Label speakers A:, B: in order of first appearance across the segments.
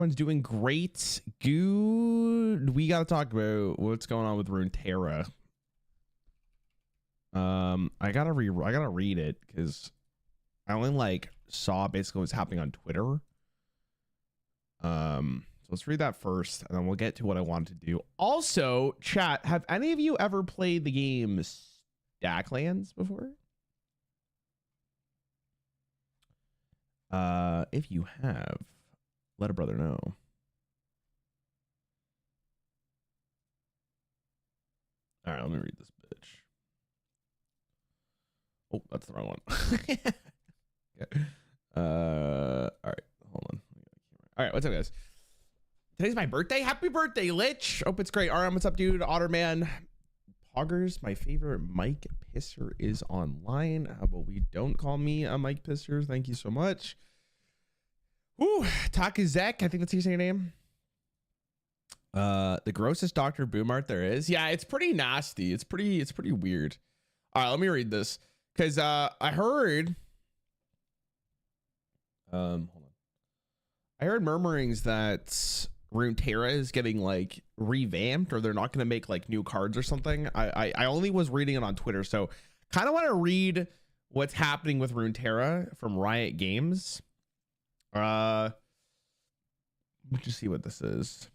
A: Everyone's doing great. Good. We got to talk about what's going on with Runeterra. I gotta read it because I only like saw basically what's happening on Twitter. So let's read that first, and then we'll get to what I want to do. Also, chat, have any of you ever played the game Stacklands before? If you have, let a brother know. All right, let me read this bitch. Oh, that's the wrong one. Okay. All right, hold on. All right, what's up, guys? Today's my birthday. Happy birthday, Lich. Hope it's great. RM, what's up, dude? Otterman. Poggers, my favorite Mike Pisser is online. How about we don't call me a Mike Pisser? Thank you so much. Ooh, Takazek, I think that's how you say your name. The grossest Dr. Boomart there is. Yeah, it's pretty nasty. It's pretty weird. All right, let me read this. Because I heard hold on. I heard murmurings that Runeterra is getting like revamped, or they're not going to make like new cards or something. I only was reading it on Twitter, so kind of want to read what's happening with Runeterra from Riot Games. Let's just see what this is.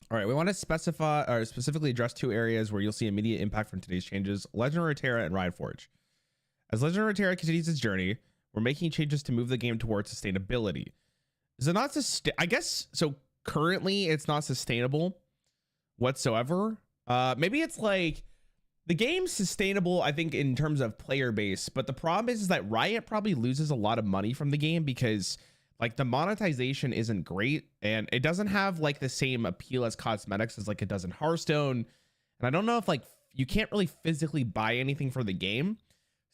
A: All right, we want to specify or specifically address two areas where you'll see immediate impact from today's changes: Legend of Runeterra and Riot Forge. As Legend of Runeterra continues its journey, we're making changes to move the game towards sustainability. Is it not I guess so. Currently, it's not sustainable whatsoever. Maybe it's like the game's sustainable, I think, in terms of player base, but the problem is that Riot probably loses a lot of money from the game because like the monetization isn't great, and it doesn't have like the same appeal as cosmetics as like it does in Hearthstone. And I don't know if like you can't really physically buy anything for the game.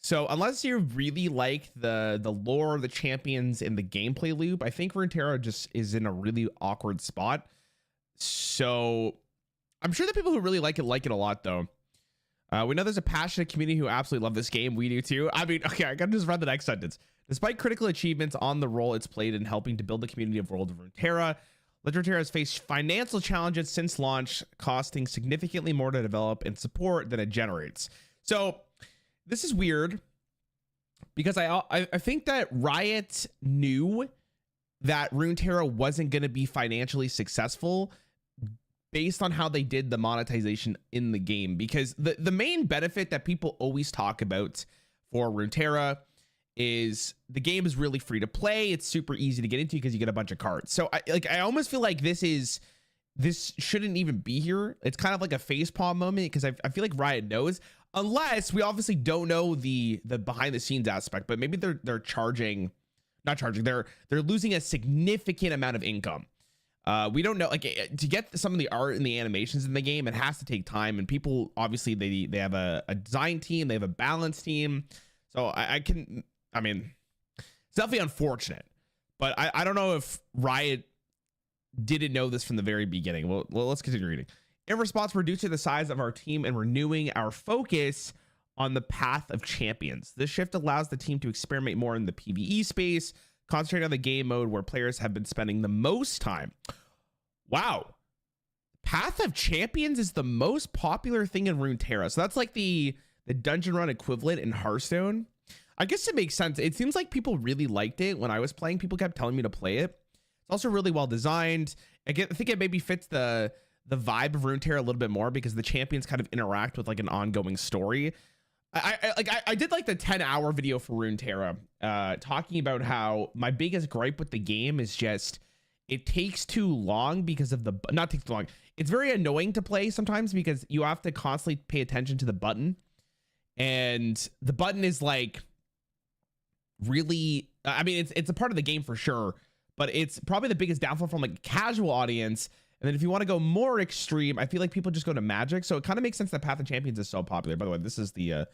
A: So unless you really like the lore, the champions, and the gameplay loop, I think Runeterra just is in a really awkward spot. So I'm sure the people who really like it a lot, though. We know there's a passionate community who absolutely love this game. We do too. I mean, okay, I gotta just read the next sentence. Despite critical achievements on the role it's played in helping to build the community of World of Runeterra, Legend of Runeterra has faced financial challenges since launch, costing significantly more to develop and support than it generates. So this is weird because I think that Riot knew that Runeterra wasn't going to be financially successful based on how they did the monetization in the game, because the main benefit that people always talk about for Runeterra is the game is really free to play. It's super easy to get into because you get a bunch of cards. So I almost feel like this shouldn't even be here. It's kind of like a facepalm moment because I feel like Riot knows, unless we obviously don't know the behind the scenes aspect, but maybe they're losing a significant amount of income. We don't know, like, to get some of the art and the animations in the game, it has to take time, and people obviously they have a design team, they have a balance team. So I mean, it's definitely unfortunate, but I don't know if Riot didn't know this from the very beginning. Well, let's continue reading. In response, we're reducing the size of our team and renewing our focus on the path of champions. This shift allows the team to experiment more in the PvE space, concentrate on the game mode where players have been spending the most time. Wow. Path of Champions is the most popular thing in Runeterra. So that's like the dungeon run equivalent in Hearthstone. I guess it makes sense. It seems like people really liked it when I was playing. People kept telling me to play it. It's also really well designed. I think it maybe fits the vibe of Runeterra a little bit more because the champions kind of interact with like an ongoing story. I did like the 10-hour video for Runeterra, talking about how my biggest gripe with the game is just it takes too long because of not takes too long. It's very annoying to play sometimes because you have to constantly pay attention to the button, and the button is like really, I mean, it's a part of the game for sure, but it's probably the biggest downfall from like a casual audience. And then if you want to go more extreme, I feel like people just go to Magic. So it kind of makes sense that Path of Champions is so popular. By the way, this is the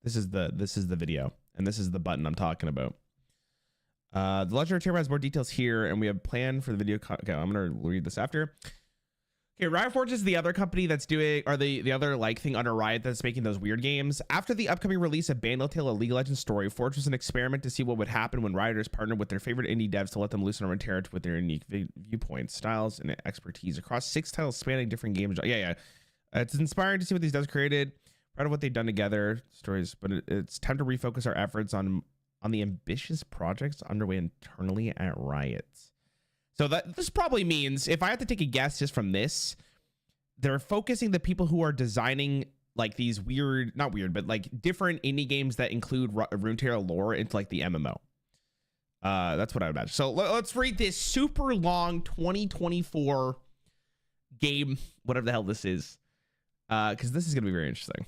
A: video, and this is the button I'm talking about. The Legend of Runeterra has more details here, and we have planned for the video. Okay, I'm gonna read this after. Okay, Riot Forge is the other company that's doing, or the other like thing under Riot that's making those weird games. After the upcoming release of Bandle Tale: A League of Legends Story, Forge was an experiment to see what would happen when Rioters partnered with their favorite indie devs to let them loose on Runeterra with their unique viewpoints, styles, and expertise across 6 titles spanning different games. Yeah. It's inspiring to see what these devs created, proud of what they've done together, stories, but it's time to refocus our efforts on the ambitious projects underway internally at Riot. So this probably means, if I have to take a guess just from this, they're focusing the people who are designing like these weird, not weird, but like different indie games that include Runeterra lore into like the MMO. That's what I would imagine. So let's read this super long 2024 game, whatever the hell this is, because this is going to be very interesting.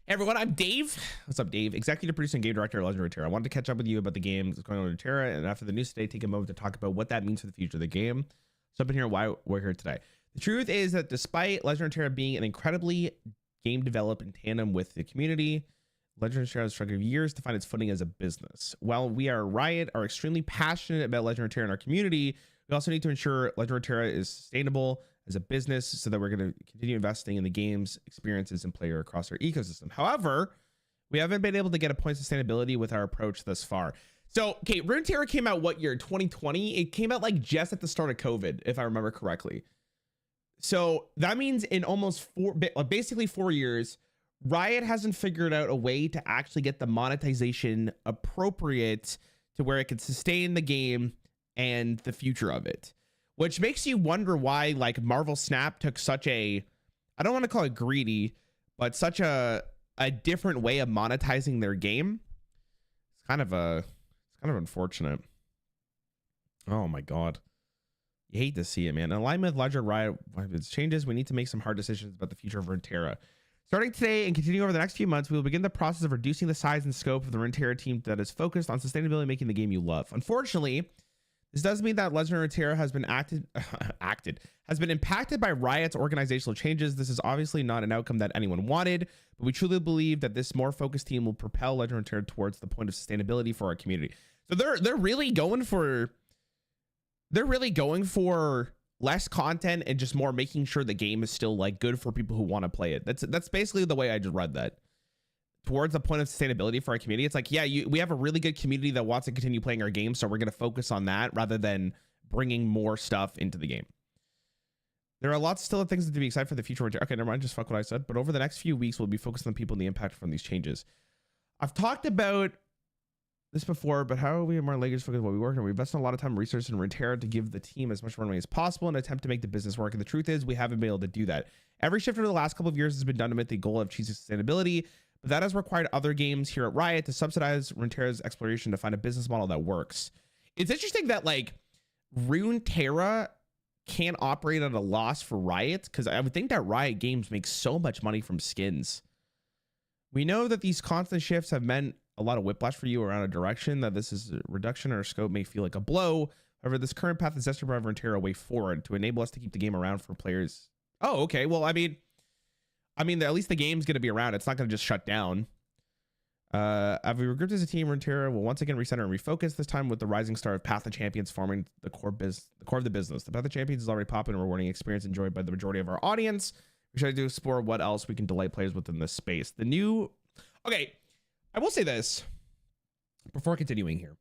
A: Hey everyone, I'm Dave. What's up, Dave? Executive producer and game director of Legend of Runeterra. I wanted to catch up with you about the games that's going on in Runeterra, and after the news today, take a moment to talk about what that means for the future of the game. So up in here, why we're here today. The truth is that despite Legend of Runeterra being an incredibly game developed in tandem with the community, Legend of Runeterra has struggled years to find its footing as a business. While we are Riot are extremely passionate about Legend of Runeterra in our community, we also need to ensure Legend of Runeterra is sustainable as a business so that we're going to continue investing in the games, experiences, and player across our ecosystem. However, we haven't been able to get a point of sustainability with our approach thus far. So, okay, Runeterra came out what year? 2020? It came out like just at the start of COVID, if I remember correctly. So that means in almost basically 4 years, Riot hasn't figured out a way to actually get the monetization appropriate to where it could sustain the game and the future of it. Which makes you wonder why like Marvel Snap took such a, I don't want to call it greedy, but such a different way of monetizing their game. It's kind of unfortunate. Oh my God. You hate to see it, man. In alignment with larger Riot its changes, we need to make some hard decisions about the future of Runeterra. Starting today and continuing over the next few months, we will begin the process of reducing the size and scope of the Runeterra team that is focused on sustainability, making the game you love. Unfortunately, this does mean that Legend of Runeterra has been has been impacted by Riot's organizational changes. This is obviously not an outcome that anyone wanted, but we truly believe that this more focused team will propel Legend of Runeterra towards the point of sustainability for our community. So they're really going for less content and just more making sure the game is still like good for people who want to play it. That's basically the way I just read that. Towards the point of sustainability for our community. It's like, yeah, we have a really good community that wants to continue playing our game, so we're going to focus on that rather than bringing more stuff into the game. There are lots still of things to be excited for the future. Okay, never mind, just fuck what I said. But over the next few weeks, we'll be focused on people and the impact from these changes. I've talked about this before, but how are we more leggers focused on what we work on? We invest a lot of time and research in Runeterra to give the team as much runway as possible in an attempt to make the business work. And the truth is, we haven't been able to do that. Every shift over the last couple of years has been done to meet the goal of achieving sustainability. But that has required other games here at Riot to subsidize Runeterra's exploration to find a business model that works. It's interesting that like Runeterra can't operate at a loss for Riot, because I would think that Riot Games makes so much money from skins. We know that these constant shifts have meant a lot of whiplash for you around a direction, that this is a reduction in our scope may feel like a blow. However, this current path is destined to provide Runeterra a way forward to enable us to keep the game around for players. Oh, okay. Well, I mean, at least the game's going to be around. It's not going to just shut down. As we regrouped as a team, Runeterra will once again recenter and refocus, this time with the rising star of Path of Champions forming the core of the business. The Path of Champions is already popular and rewarding experience enjoyed by the majority of our audience. We try to explore what else we can delight players within this space. Okay, I will say this before continuing here.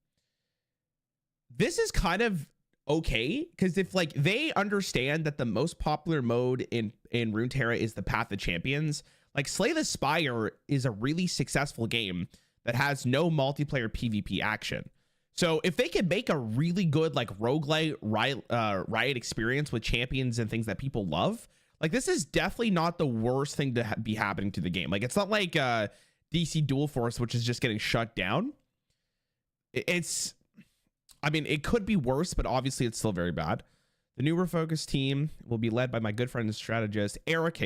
A: This is kind of okay, because if like they understand that the most popular mode in Runeterra is the Path of Champions, like Slay the Spire is a really successful game that has no multiplayer PvP action. So if they can make a really good like roguelite Riot experience with champions and things that people love, like this is definitely not the worst thing to be happening to the game. Like it's not like DC Dual Force, which is just getting shut down. I mean, it could be worse, but obviously it's still very bad. The new refocused team will be led by my good friend and strategist, Eric,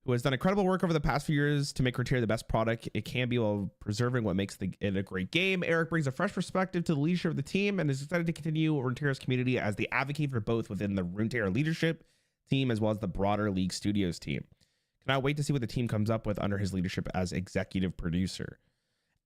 A: who has done incredible work over the past few years to make Runeterra the best product it can be while preserving what makes it a great game. Eric brings a fresh perspective to the leadership of the team and is excited to continue Runeterra's community as the advocate for both within the Runeterra leadership team as well as the broader League Studios team. Cannot wait to see what the team comes up with under his leadership as executive producer.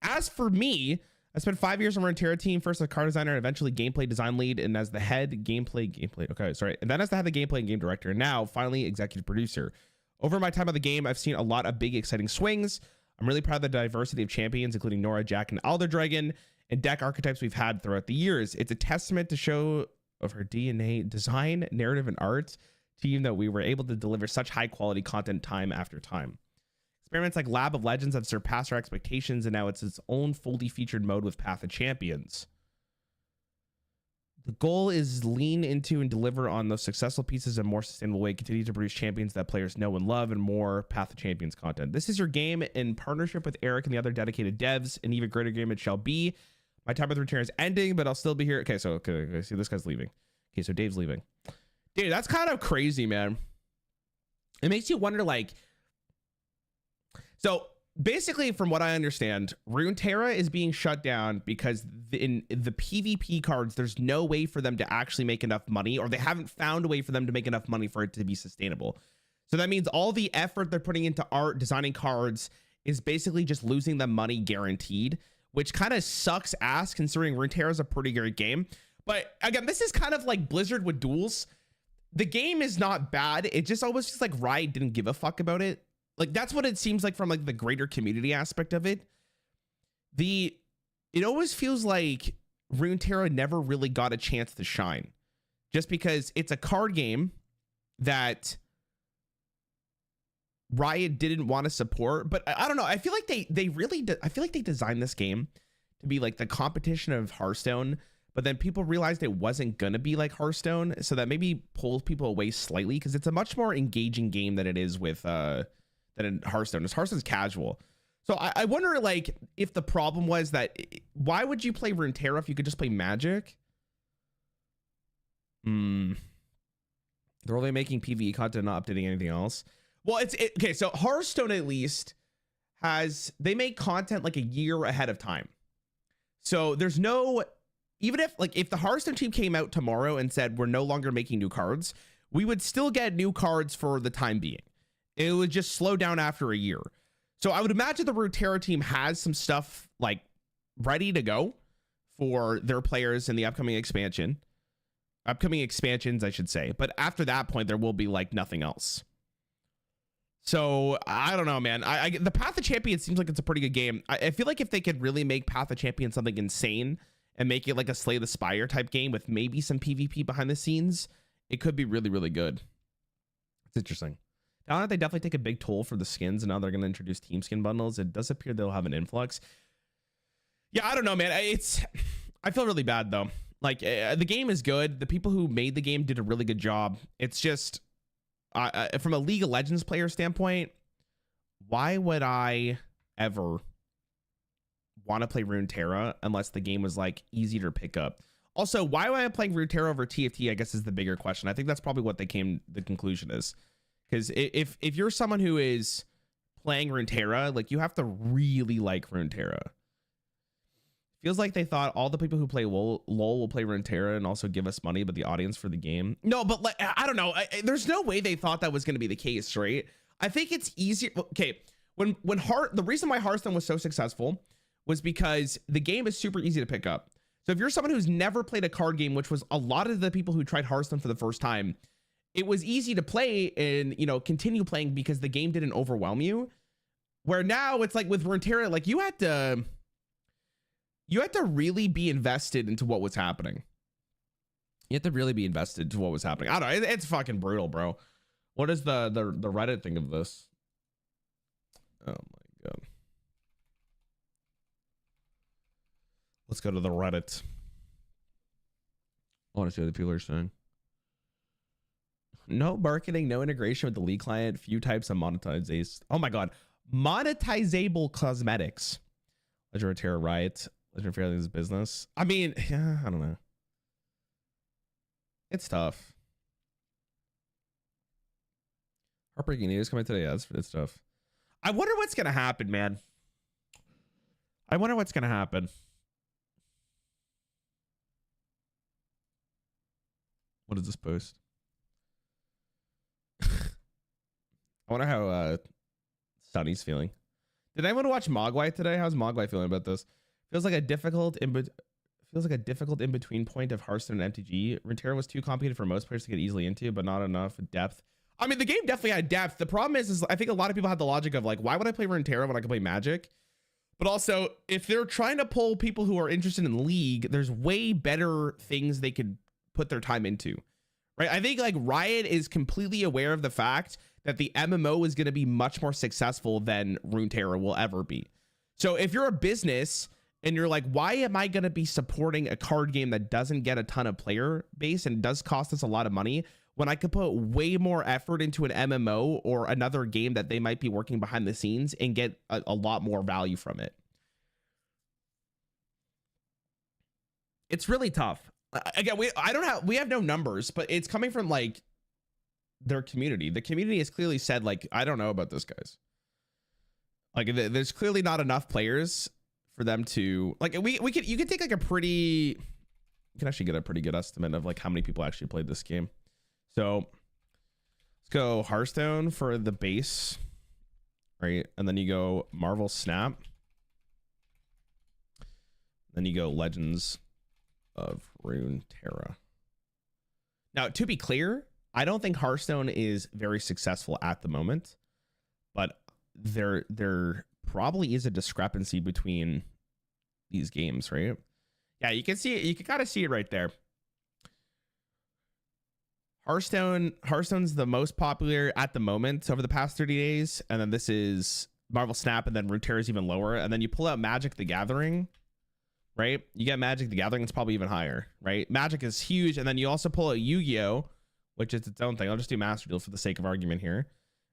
A: As for me, I spent 5 years on Runeterra team, first as a car designer, and eventually gameplay design lead, and as the head gameplay. Okay, sorry. And then as the head of the gameplay and game director, and now finally executive producer. Over my time on the game, I've seen a lot of big, exciting swings. I'm really proud of the diversity of champions, including Nora, Jack, and Alder Dragon, and deck archetypes we've had throughout the years. It's a testament to show of her DNA, design, narrative, and art team that we were able to deliver such high quality content time after time. Experiments like Lab of Legends have surpassed our expectations, and now it's its own fully featured mode with Path of Champions. The goal is lean into and deliver on those successful pieces in a more sustainable way, continue to produce champions that players know and love, and more Path of Champions content. This is your game in partnership with Eric and the other dedicated devs. An even greater game it shall be. My time with Runeterra is ending, but I'll still be here. Okay, see, this guy's leaving. Okay, so Dave's leaving. Dude, that's kind of crazy, man. It makes you wonder, like... So basically, from what I understand, Runeterra is being shut down because in the PvP cards, there's no way for them to actually make enough money, or they haven't found a way for them to make enough money for it to be sustainable. So that means all the effort they're putting into art, designing cards, is basically just losing them money guaranteed, which kind of sucks ass considering Runeterra is a pretty great game. But again, this is kind of like Blizzard with duels. The game is not bad. It just almost feels like Riot didn't give a fuck about it. Like, that's what it seems like from like the greater community aspect of it. It always feels like Runeterra never really got a chance to shine, just because it's a card game that Riot didn't want to support. But I don't know. I feel like I feel like they designed this game to be like the competition of Hearthstone, but then people realized it wasn't gonna be like Hearthstone, so that maybe pulls people away slightly, because it's a much more engaging game than it is with than in Hearthstone. Hearthstone's casual. So I wonder, like, if the problem was that, why would you play Runeterra if you could just play Magic? They're only making PvE content, not updating anything else. Well, okay, so Hearthstone at least they make content like a year ahead of time. So there's no, even if the Hearthstone team came out tomorrow and said, we're no longer making new cards, we would still get new cards for the time being. It would just slow down after a year. So I would imagine the Runeterra team has some stuff like ready to go for their players in the upcoming expansions, I should say. But after that point, there will be like nothing else. So I don't know, man. The Path of Champions seems like it's a pretty good game. I feel like if they could really make Path of Champions something insane and make it like a Slay the Spire type game with maybe some PvP behind the scenes, it could be really, really good. It's interesting. Now that they definitely take a big toll for the skins, and now they're going to introduce team skin bundles, it does appear they'll have an influx. Yeah, I don't know, man. I feel really bad though. Like, the game is good. The people who made the game did a really good job. It's just from a League of Legends player standpoint, why would I ever want to play Runeterra unless the game was like easy to pick up? Also, why am I playing Runeterra over TFT, I guess, is the bigger question. I think that's probably what the conclusion is. Because if you're someone who is playing Runeterra, like, you have to really like Runeterra. Feels like they thought all the people who play LoL will play Runeterra and also give us money, but the audience for the game. No, but like, I don't know. There's no way they thought that was going to be the case, right? I think it's easier. Okay, the reason why Hearthstone was so successful was because the game is super easy to pick up. So if you're someone who's never played a card game, which was a lot of the people who tried Hearthstone for the first time, it was easy to play and, you know, continue playing because the game didn't overwhelm you. Where now it's like with Runeterra, like you had to really be invested into what was happening. You have to really be invested into what was happening. I don't know. It's fucking brutal, bro. What is the Reddit thing of this? Oh my God. Let's go to the Reddit. I want to see what the people are saying. No marketing, no integration with the League client, few types of monetization. Oh my God. Monetizable cosmetics. Runeterra Riot. Legend Fairly's business. I mean, yeah, I don't know. It's tough. Heartbreaking news coming today. Yeah, it's tough. I wonder what's gonna happen, man. I wonder what's gonna happen. What is this post? I wonder how Sunny's feeling. Did anyone watch Mogwai today? How's Mogwai feeling about this? Feels like a difficult in between point of Hearthstone and MTG. Runeterra was too complicated for most players to get easily into, but not enough depth. I mean, the game definitely had depth. The problem is I think a lot of people had the logic of like, why would I play Runeterra when I can play Magic? But also, if they're trying to pull people who are interested in League, there's way better things they could put their time into, right? I think like Riot is completely aware of the fact that the MMO is going to be much more successful than Runeterra will ever be. So if you're a business and you're like, why am I going to be supporting a card game that doesn't get a ton of player base and does cost us a lot of money when I could put way more effort into an MMO or another game that they might be working behind the scenes and get a lot more value from it? It's really tough. Again, we have no numbers, but it's coming from like their community. The community has clearly said like, I don't know about this, guys. Like there's clearly not enough players for them to like, you can take like you can actually get a pretty good estimate of like how many people actually played this game. So let's go Hearthstone for the base, right? And then you go Marvel Snap. Then you go Legends of Runeterra. Now, to be clear, I don't think Hearthstone is very successful at the moment, but there probably is a discrepancy between these games, right? Yeah, you can see it. You can kind of see it right there. Hearthstone's the most popular at the moment over the past 30 days. And then this is Marvel Snap, and then Runeterra is even lower. And then you pull out Magic the Gathering, right? You get Magic the Gathering, it's probably even higher, right? Magic is huge. And then you also pull out Yu-Gi-Oh!, which is its own thing. I'll just do Master Duel for the sake of argument here.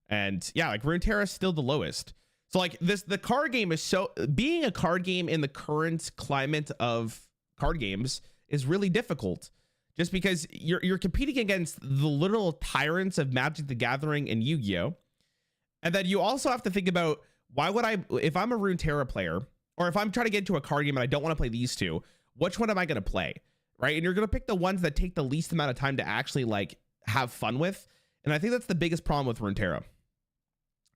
A: And yeah, like Runeterra is still the lowest. So like the card game is being a card game in the current climate of card games is really difficult. Just because you're competing against the literal tyrants of Magic the Gathering and Yu-Gi-Oh! And then you also have to think about, why would if I'm a Runeterra player, or if I'm trying to get into a card game and I don't want to play these two, which one am I going to play, right? And you're going to pick the ones that take the least amount of time to actually like have fun with. And I think that's the biggest problem with Runeterra.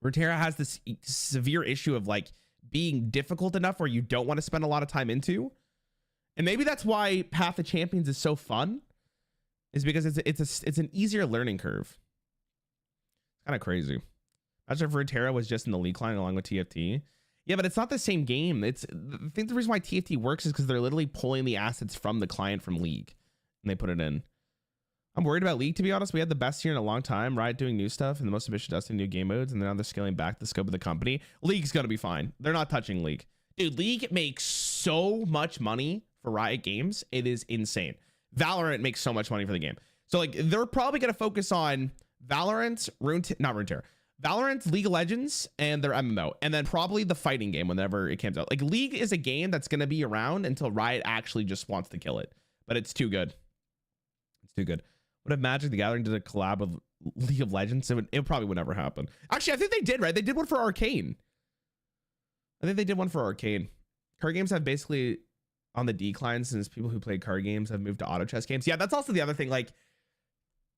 A: Runeterra has this severe issue of like being difficult enough where you don't want to spend a lot of time into. And maybe that's why Path of Champions is so fun, is because it's an easier learning curve. It's kind of crazy. Imagine if Runeterra was just in the league line along with TFT. Yeah, but it's not the same game. I think the reason why TFT works is because they're literally pulling the assets from the client from League and they put it in. I'm worried about League, to be honest. We had the best year in a long time. Riot doing new stuff and the most ambitious Destiny new game modes, and now they're scaling back the scope of the company. League's gonna be fine. They're not touching League. Dude, League makes so much money for Riot Games. It is insane. Valorant makes so much money for the game. So like they're probably gonna focus on Valorant, Valorant, League of Legends, and their MMO, and then probably the fighting game whenever it comes out. Like League is a game that's gonna be around until Riot actually just wants to kill it. But it's too good. It's too good. What if Magic the Gathering did a collab with League of Legends? It probably would never happen. Actually, I think they did, right? They did one for Arcane. I think they did one for Arcane. Card games have basically on the decline since people who played card games have moved to auto chess games. Yeah, that's also the other thing. Like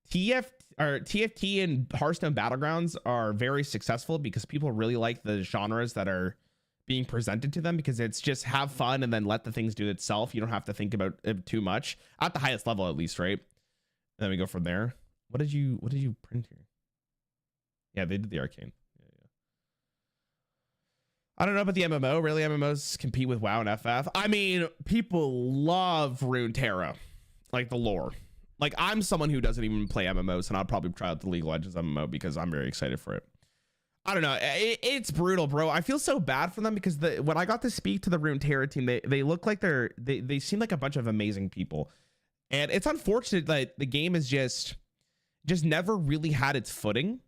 A: TFT and Hearthstone Battlegrounds are very successful because people really like the genres that are being presented to them, because it's just have fun and then let the things do itself. You don't have to think about it too much at the highest level, at least, right? And then we go from there. What did you print here? Yeah, they did the Arcane. Yeah. I don't know about the MMO. Really, MMOs compete with WoW and FF. I mean, people love Runeterra, like the lore. Like I'm someone who doesn't even play MMOs, and I'll probably try out the League of Legends MMO because I'm very excited for it. I don't know. It's brutal, bro. I feel so bad for them because when I got to speak to the Runeterra team, they look like they seem like a bunch of amazing people. And it's unfortunate that the game is just never really had its footing.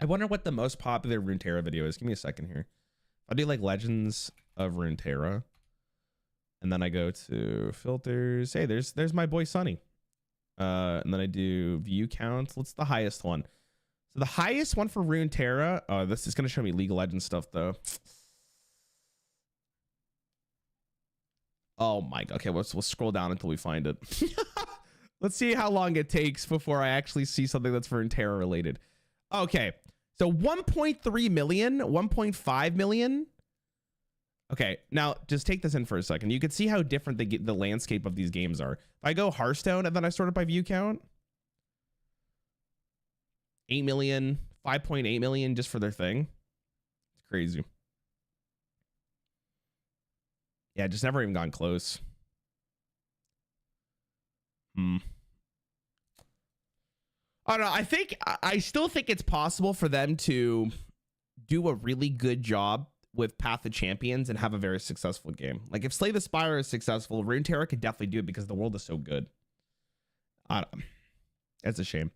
A: I wonder what the most popular Runeterra video is. Give me a second here. I'll do like Legends of Runeterra. And then I go to filters. Hey, there's my boy Sunny. And then I do view counts. What's the highest one? So the highest one for Runeterra. Oh, this is going to show me League of Legends stuff though. Oh my god. Okay, we'll scroll down until we find it. Let's see how long it takes before I actually see something that's for Runeterra related. Okay, so 1.3 million, 1.5 million Okay, now just take this in for a second. You can see how different the landscape of these games are. If I go Hearthstone and then I sort it by view count, 8 million, 5.8 million just for their thing. It's crazy. Yeah, just never even gone close. I don't know. I still think it's possible for them to do a really good job with Path of Champions and have a very successful game. Like if Slay the Spire is successful, Runeterra could definitely do it because the world is so good. I don't know. It's a shame.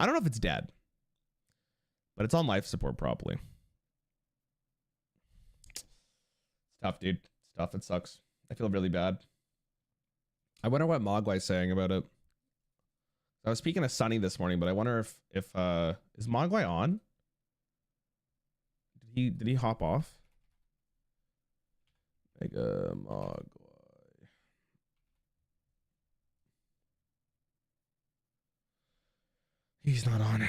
A: I don't know if it's dead, but it's on life support probably. It's tough, dude. It's tough. It sucks. I feel really bad. I wonder what Mogwai's saying about it. I was speaking to Sunny this morning, but I wonder if is Mogwai on? Did he hop off? Mega Mogwai. He's not on.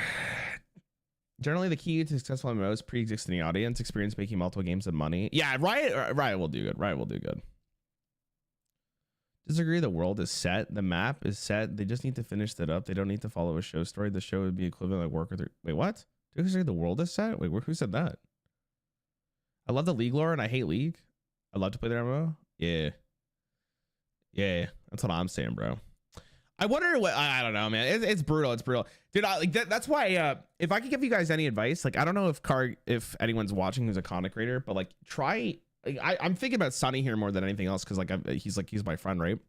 A: Generally, the key to successful MMOs pre-existing audience experience making multiple games of money. Yeah, Riot will do good. Riot will do good. Disagree. The world is set. The map is set. They just need to finish that up. They don't need to follow a show story. The show would be equivalent like work with. Wait, what? Do you disagree? The world is set. Wait, who said that? I love the League lore and I hate League. I love to play their MMO. Yeah, that's what I'm saying, bro. I wonder what I don't know, man. It's brutal. It's brutal, dude. That's why. If I could give you guys any advice, like I don't know if anyone's watching who's a content creator, but like try. I'm thinking about Sunny here more than anything else because he's my friend, right?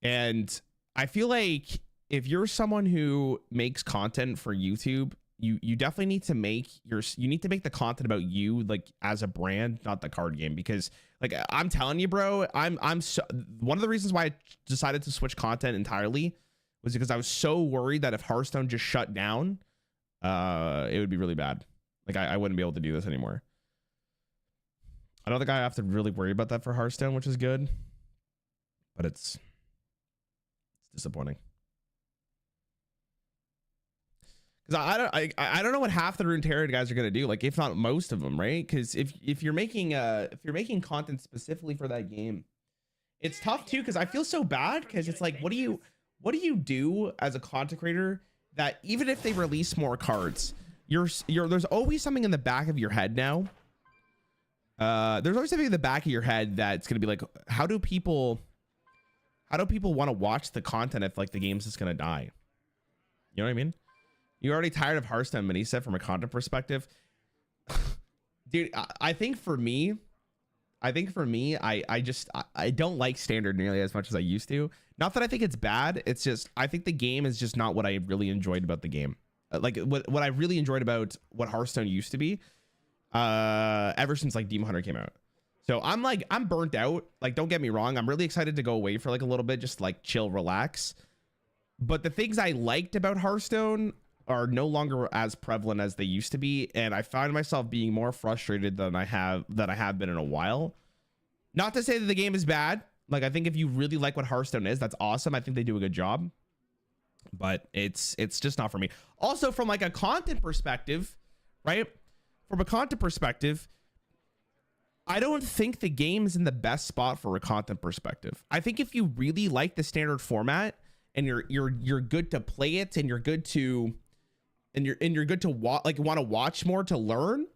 A: And I feel like if you're someone who makes content for YouTube, you definitely need to make the content about you, like as a brand, not the card game. Because like I'm telling you, bro, I'm so, one of the reasons why I decided to switch content entirely was because I was so worried that if Hearthstone just shut down, it would be really bad. Like I wouldn't be able to do this anymore. I don't think I have to really worry about that for Hearthstone, which is good, but it's disappointing. Because I don't know what half the Runeterra guys are gonna do, like if not most of them, right? Because if you're making content specifically for that game, it's tough too. Because I feel so bad because it's like, what do you do as a content creator that even if they release more cards, there's always something in the back of your head now. There's always something in the back of your head that's gonna be like, how do people want to watch the content if like the game's just gonna die? You know what I mean? You're already tired of Hearthstone mini set from a content perspective. Dude, I think for me, I don't like standard nearly as much as I used to. Not that I think it's bad. It's just, I think the game is just not what I really enjoyed about the game. Like what I really enjoyed about what Hearthstone used to be, ever since like Demon Hunter came out. So I'm burnt out. Like, don't get me wrong. I'm really excited to go away for like a little bit, just like chill, relax. But the things I liked about Hearthstone are no longer as prevalent as they used to be, and I find myself being more frustrated than I have been in a while. Not to say that the game is bad. Like, I think if you really like what Hearthstone is, that's awesome. I think they do a good job, but it's just not for me. Also, from like a content perspective, right? From a content perspective, I don't think the game is in the best spot for a content perspective. I think if you really like the standard format and you're good to play it and you're good to good to want to watch more to learn,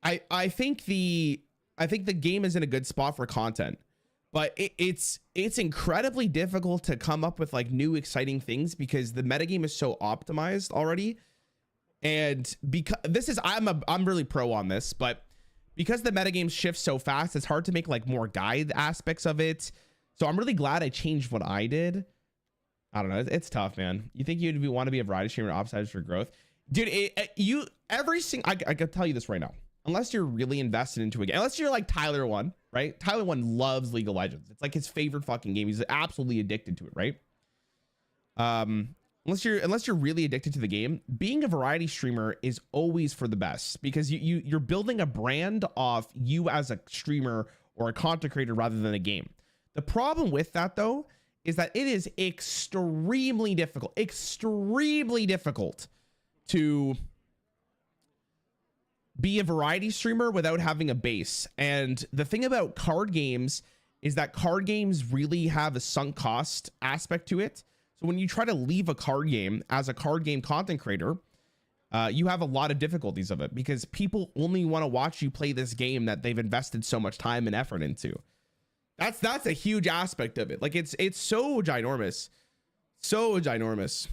A: I think the game is in a good spot for content. But it's incredibly difficult to come up with like new exciting things because the metagame is so optimized already. And because I'm really pro on this, but because the metagame shifts so fast, it's hard to make like more guide aspects of it. So I'm really glad I changed what I did. I don't know. It's tough, man. You think you'd want to be a variety streamer upsides for growth, dude? I can tell you this right now. Unless you're really invested into a game, unless you're like Tyler One, right? Tyler One loves League of Legends. It's like his favorite fucking game. He's absolutely addicted to it, right? Unless you're really addicted to the game, being a variety streamer is always for the best because you're building a brand off you as a streamer or a content creator rather than a game. The problem with that though is that it is extremely difficult to be a variety streamer without having a base. And the thing about card games is that card games really have a sunk cost aspect to it. So when you try to leave a card game as a card game content creator, you have a lot of difficulties of it because people only want to watch you play this game that they've invested so much time and effort into. That's a huge aspect of it. Like it's so ginormous, so ginormous.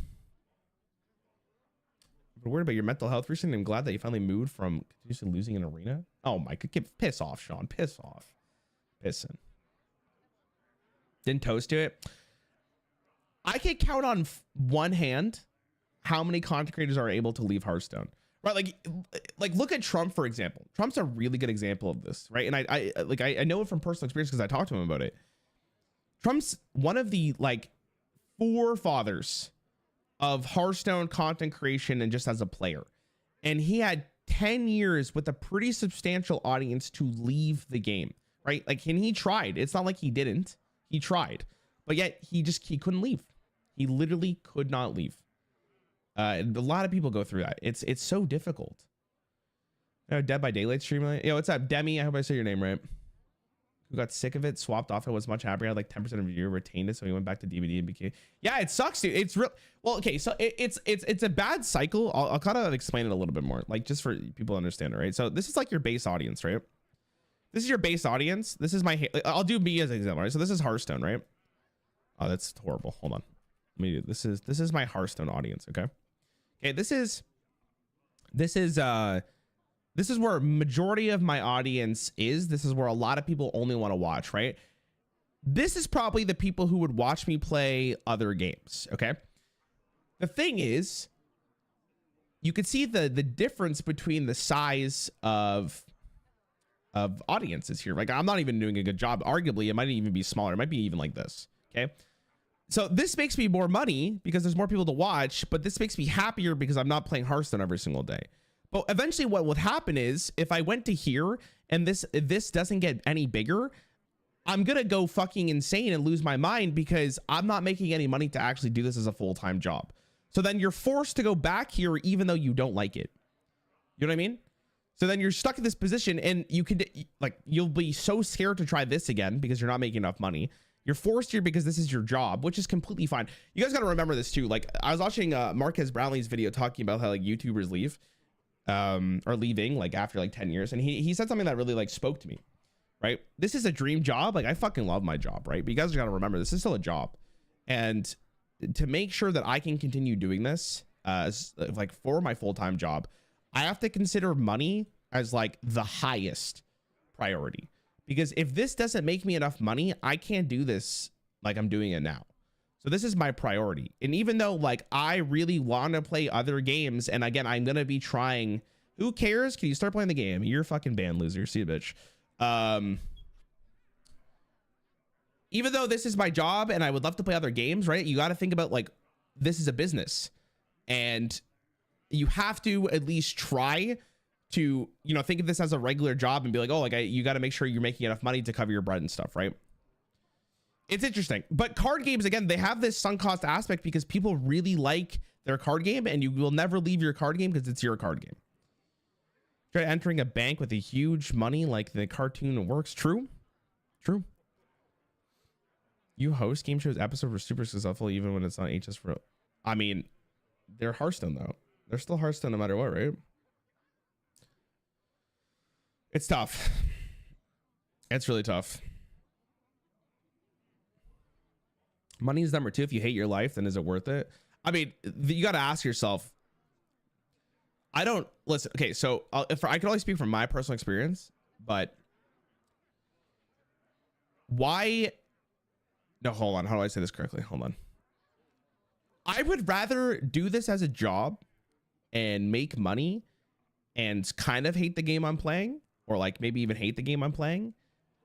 A: But worried about your mental health recently. I'm glad that you finally moved from continuously losing an arena. Oh my god, piss off, Sean. Piss off. Pissing. Didn't toast to it. I can count on one hand how many content creators are able to leave Hearthstone. Right, like look at Trump, for example. Trump's a really good example of this, right? And I know it from personal experience because I talked to him about it. Trump's one of the like forefathers of Hearthstone content creation and just as a player. And he had 10 years with a pretty substantial audience to leave the game, right? Like, and he tried. It's not like he didn't. He tried, but yet he couldn't leave. He literally could not leave. A lot of people go through that. It's so difficult. Dead by Daylight stream. Yo, what's up, Demi? I hope I said your name right. Who got sick of it, swapped off it, was much happier. Had like 10% of you retained it, so he went back to DVD and became. Yeah, it sucks, dude. It's real. Well, okay, so it's a bad cycle. I'll kind of explain it a little bit more, like just for people to understand it, right? So this is like your base audience, right? This is your base audience. This is my. I'll do me as an example, right? So this is Hearthstone, right? Oh, that's horrible. Hold on. Let me do this is my Hearthstone audience. Okay. Okay. This is where majority of my audience is. This is where a lot of people only want to watch, right? This is probably the people who would watch me play other games, okay? The thing is, you could see the difference between the size of audiences here. Like, I'm not even doing a good job. Arguably, it might even be smaller. It might be even like this, okay? So this makes me more money because there's more people to watch, but this makes me happier because I'm not playing Hearthstone every single day. But eventually what would happen is if I went to here and this doesn't get any bigger, I'm going to go fucking insane and lose my mind because I'm not making any money to actually do this as a full-time job. So then you're forced to go back here even though you don't like it. You know what I mean? So then you're stuck in this position and you'll be so scared to try this again because you're not making enough money. You're forced here because this is your job, which is completely fine. You guys got to remember this too. Like I was watching Marquez Brownlee's video talking about how like YouTubers leave. Or leaving like after like 10 years, and he said something that really like spoke to me, right? This is a dream job. Like I fucking love my job, right? But you guys got to remember this is still a job, and to make sure that I can continue doing this like for my full-time job, I have to consider money as like the highest priority, because if this doesn't make me enough money, I can't do this like I'm doing it now. So this is my priority. And even though like I really want to play other games, and again, I'm going to be trying, who cares? Can you start playing the game? You're a fucking band loser. See a bitch. Even though this is my job and I would love to play other games, right? You got to think about like, this is a business and you have to at least try to, you know, think of this as a regular job and be like, oh, like you got to make sure you're making enough money to cover your bread and stuff, right? It's interesting, but card games, again, they have this sunk cost aspect because people really like their card game and you will never leave your card game because it's your card game. Try entering a bank with a huge money like the cartoon works. True. You host game shows episodes were super successful even when it's not HS for. I mean, they're Hearthstone though. They're still Hearthstone no matter what, right? It's tough. It's really tough. Money is number two. If you hate your life, then is it worth it? I mean, you got to ask yourself. I don't listen. Okay, so if I can only speak from my personal experience, but why? No, hold on. How do I say this correctly? Hold on. I would rather do this as a job and make money and kind of hate the game I'm playing, or like maybe even hate the game I'm playing,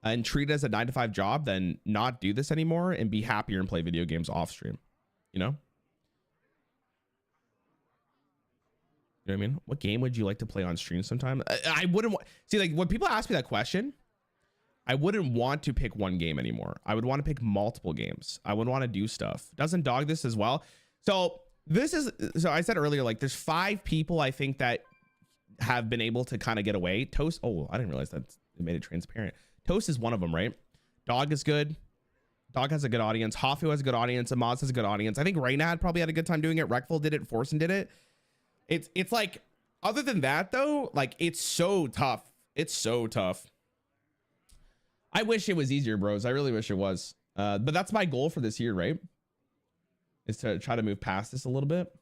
A: and treat it as a 9-to-5 job than not do this anymore and be happier and play video games off stream. You know? You know what I mean? What game would you like to play on stream sometime? I wouldn't see, like when people ask me that question, I wouldn't want to pick one game anymore. I would want to pick multiple games. I would want to do stuff. Doesn't Dog this as well? So I said earlier, like there's 5 people I think that have been able to kind of get away. Toast. Oh, I didn't realize that it made it transparent. Toast is one of them, right? Dog is good. Dog has a good audience. Hafu has a good audience. Amaz has a good audience. I think Reynad probably had a good time doing it. Reckful did it. Forsen did it. It's like, other than that though, like it's so tough. It's so tough. I wish it was easier, bros. I really wish it was. But that's my goal for this year, right? Is to try to move past this a little bit.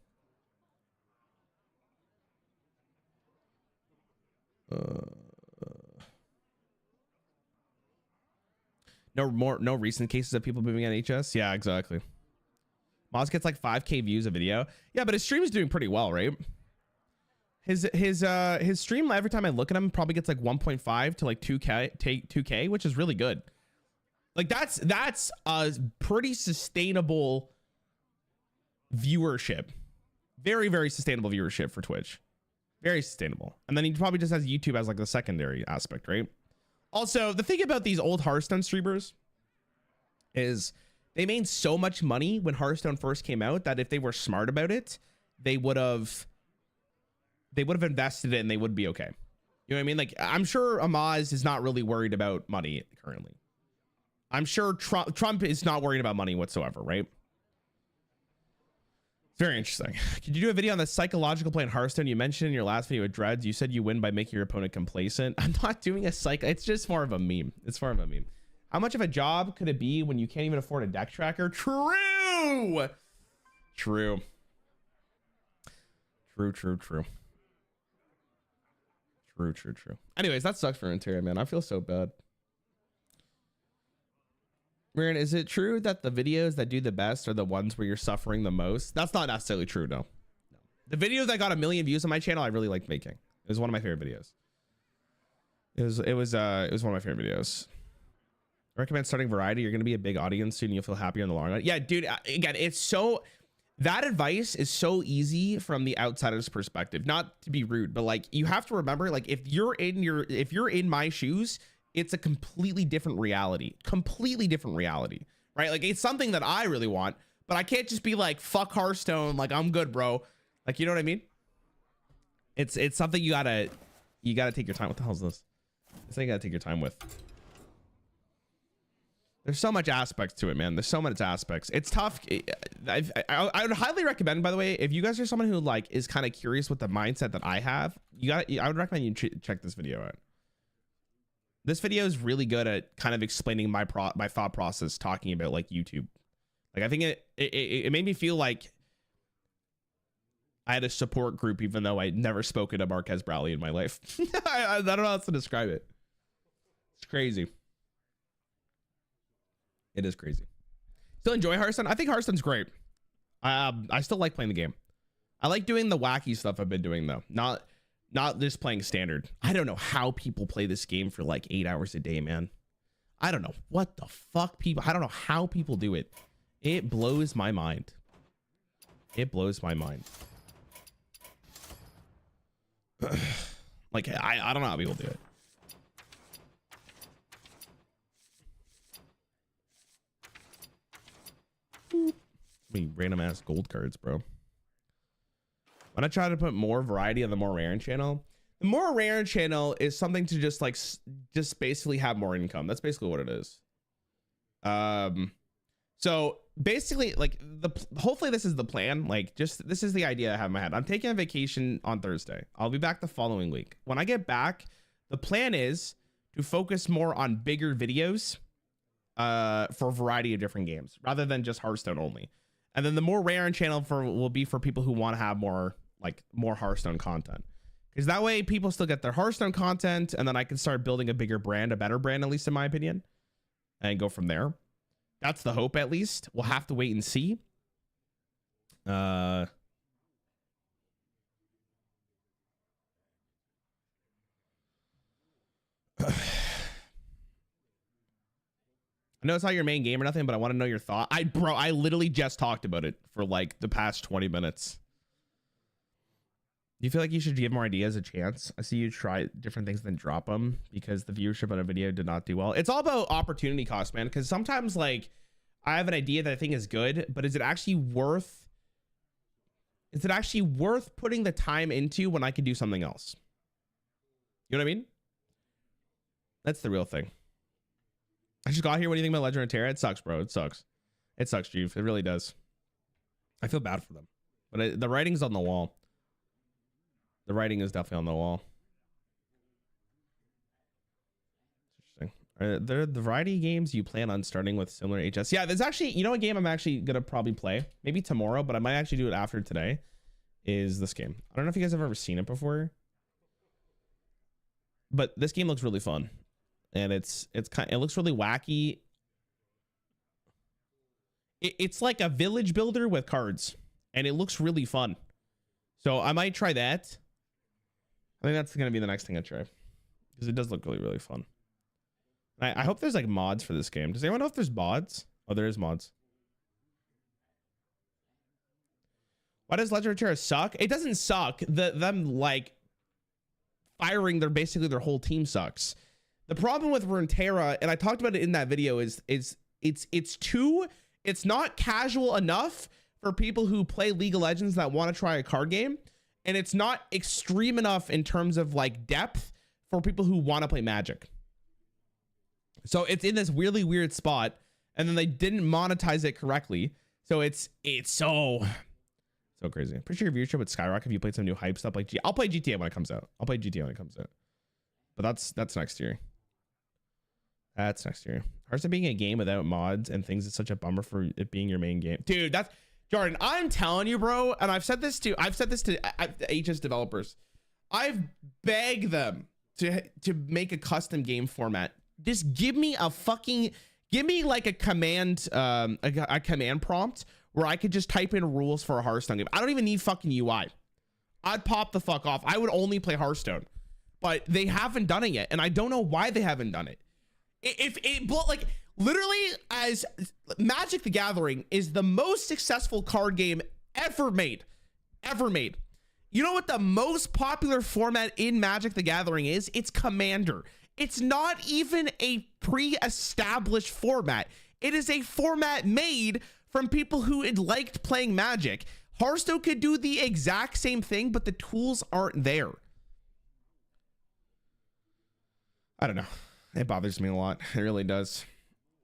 A: No recent cases of people moving on HS. Yeah, exactly. Moz gets like 5K views a video. Yeah, but his stream is doing pretty well, right? His stream every time I look at him probably gets like 1.5 to like 2K, which is really good. Like that's a pretty sustainable viewership. Very, very sustainable viewership for Twitch. Very sustainable. And then he probably just has YouTube as like the secondary aspect, right? Also, the thing about these old Hearthstone streamers is they made so much money when Hearthstone first came out that if they were smart about it, they would have invested it and they would be okay. You know what I mean? Like, I'm sure Amaz is not really worried about money currently. I'm sure Trump is not worried about money whatsoever, right? Very interesting. Could you do a video on the psychological play in Hearthstone? You mentioned in your last video with Dreads, you said you win by making your opponent complacent. I'm not doing a psych. It's just more of a meme. It's more of a meme. How much of a job could it be when you can't even afford a deck tracker? True. True. True, true, true. True, true, true. Anyways, that sucks for Runeterra, man. I feel so bad. Rarran, is it true that the videos that do the best are the ones where you're suffering the most? That's not necessarily true, no. The videos that got 1 million views on my channel, I really liked making. It was one of my favorite videos. It was one of my favorite videos. I recommend starting variety. You're gonna be a big audience soon. You'll feel happier in the long run. Yeah, dude. Again, it's so, that advice is so easy from the outsider's perspective. Not to be rude, but like you have to remember, like if you're in my shoes, it's a completely different reality. Completely different reality, right? Like it's something that I really want, but I can't just be like, fuck Hearthstone. Like I'm good, bro. Like, you know what I mean? It's something you gotta take your time. What the hell is this? It's something you gotta take your time with. There's so much aspects to it, man. There's so much aspects. It's tough. I would highly recommend, by the way, if you guys are someone who like is kind of curious with the mindset that I have, I would recommend you check this video out. This video is really good at kind of explaining my thought process, talking about like YouTube. Like I think it made me feel like I had a support group, even though I never spoken to Marquez Bradley in my life. I don't know how else to describe it. It's crazy. It is crazy. Still enjoy Hearthstone? I think Hearthstone's great. I still like playing the game. I like doing the wacky stuff I've been doing though. Not just playing standard. I don't know how people play this game for like 8 hours a day, man. I don't know what the fuck people, I don't know how people do it. It blows my mind. It blows my mind. Like, I don't know how people do it. I mean, random ass gold cards, bro. When I try to put more variety on the more Rarran channel, the more Rarran channel is something to just like, just basically have more income. That's basically what it is. So basically like hopefully this is the plan. Like this is the idea I have in my head. I'm taking a vacation on Thursday. I'll be back the following week. When I get back, the plan is to focus more on bigger videos for a variety of different games rather than just Hearthstone only. And then the more Rarran channel will be for people who want to have more Hearthstone content, because that way people still get their Hearthstone content, and then I can start building a bigger brand, a better brand, at least in my opinion, and go from there. That's the hope, at least. We'll have to wait and see. I know it's not your main game or nothing, but I want to know your thought. Bro, I literally just talked about it for like the past 20 minutes. Do you feel like you should give more ideas a chance? I see you try different things then drop them because the viewership on a video did not do well. It's all about opportunity cost, man. Because sometimes like I have an idea that I think is good, but is it actually worth putting the time into when I can do something else? You know what I mean? That's the real thing. I just got here. What do you think about Legend of Terra? It sucks, bro. It sucks. It sucks, Juve. It really does. I feel bad for them. But the writing's on the wall. The writing is definitely on the wall. Interesting. Are there the variety of games you plan on starting with similar HS? Yeah, there's actually, you know, a game I'm actually going to probably play. Maybe tomorrow, but I might actually do it after today. Is this game. I don't know if you guys have ever seen it before. But this game looks really fun. And it looks really wacky. It's like a village builder with cards. And it looks really fun. So I might try that. I think that's going to be the next thing I try. Because it does look really, really fun. I hope there's like mods for this game. Does anyone know if there's mods? Oh, there is mods. Why does Legend of Terra suck? It doesn't suck. Them like firing basically their whole team sucks. The problem with Runeterra, and I talked about it in that video, is it's not casual enough for people who play League of Legends that want to try a card game, and it's not extreme enough in terms of like depth for people who want to play Magic. So it's in this really weird spot, and then they didn't monetize it correctly. So it's so crazy. Pretty sure your viewership would skyrocket if you played some new hype stuff like I'll play GTA when it comes out. But that's next year. That's next year. Hearthstone being a game without mods and things is such a bummer for it being your main game. Dude, that's Jordan, I'm telling you, bro, and I've said this to HS developers. I've begged them to make a custom game format. Just give me like a command a command prompt where I could just type in rules for a Hearthstone game. I don't even need fucking UI. I'd pop the fuck off. I would only play Hearthstone. But they haven't done it yet, and I don't know why they haven't done it. Like literally, as Magic the Gathering is the most successful card game ever made. You know what the most popular format in Magic the Gathering is? It's Commander. It's not even a pre-established format. It is a format made from people who had liked playing Magic. Hearthstone could do the exact same thing, but the tools aren't there. I don't know. It bothers me a lot. It really does.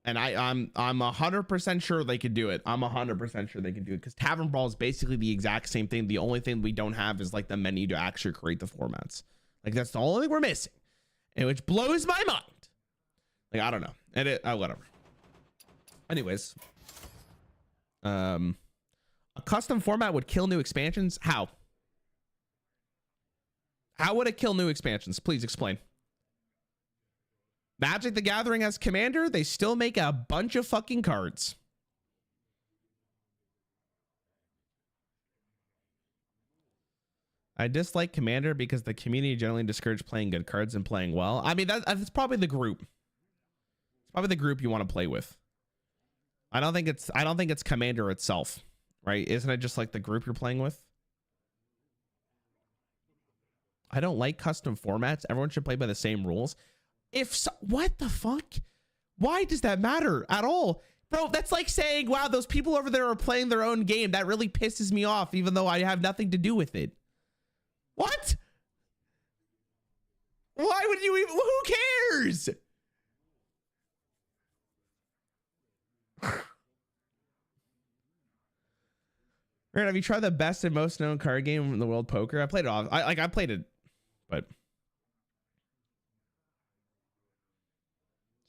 A: And I'm 100% sure they could do it. I'm 100% sure they can do it, because Tavern Brawl is basically the exact same thing. The only thing we don't have is like the menu to actually create the formats. Like that's the only thing we're missing, and which blows my mind. Like I don't know. And whatever. Anyways, a custom format would kill new expansions. How would it kill new expansions? Please explain. Magic the Gathering has Commander. They still make a bunch of fucking cards. I dislike Commander because the community generally discourage playing good cards and playing well. I mean, that's probably the group. It's probably the group you want to play with. I don't think it's Commander itself, right? Isn't it just like the group you're playing with? I don't like custom formats. Everyone should play by the same rules. What the fuck? Why does that matter at all? Bro, that's like saying, wow, those people over there are playing their own game. That really pisses me off, even though I have nothing to do with it. What? Why would you even? Who cares? Right, have you tried the best and most known card game in the world, poker? I played it off. I played it, but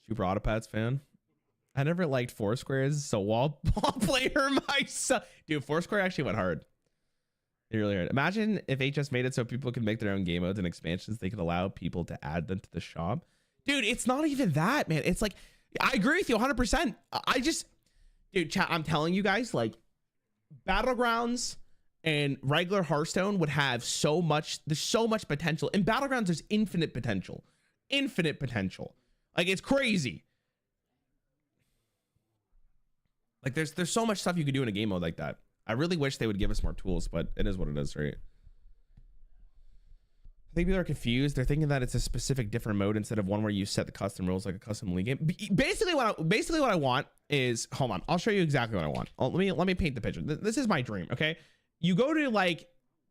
A: super Autopads fan. I never liked Foursquares, so wall player myself. Dude, Foursquare actually went hard. It really hard. Imagine if HS made it so people could make their own game modes and expansions. They could allow people to add them to the shop. Dude, it's not even that, man. It's like, I agree with you 100%. Dude, chat, I'm telling you guys, like, Battlegrounds and regular Hearthstone would have there's so much potential. In Battlegrounds, there's infinite potential. Like, it's crazy. Like, there's so much stuff you could do in a game mode like that. I really wish they would give us more tools, but it is what it is, right? I think people are confused. They're thinking that it's a specific different mode instead of one where you set the custom rules like a custom league game. Basically what I want is, hold on, I'll show you exactly what I want. Let me paint the picture. This is my dream, okay? You go to like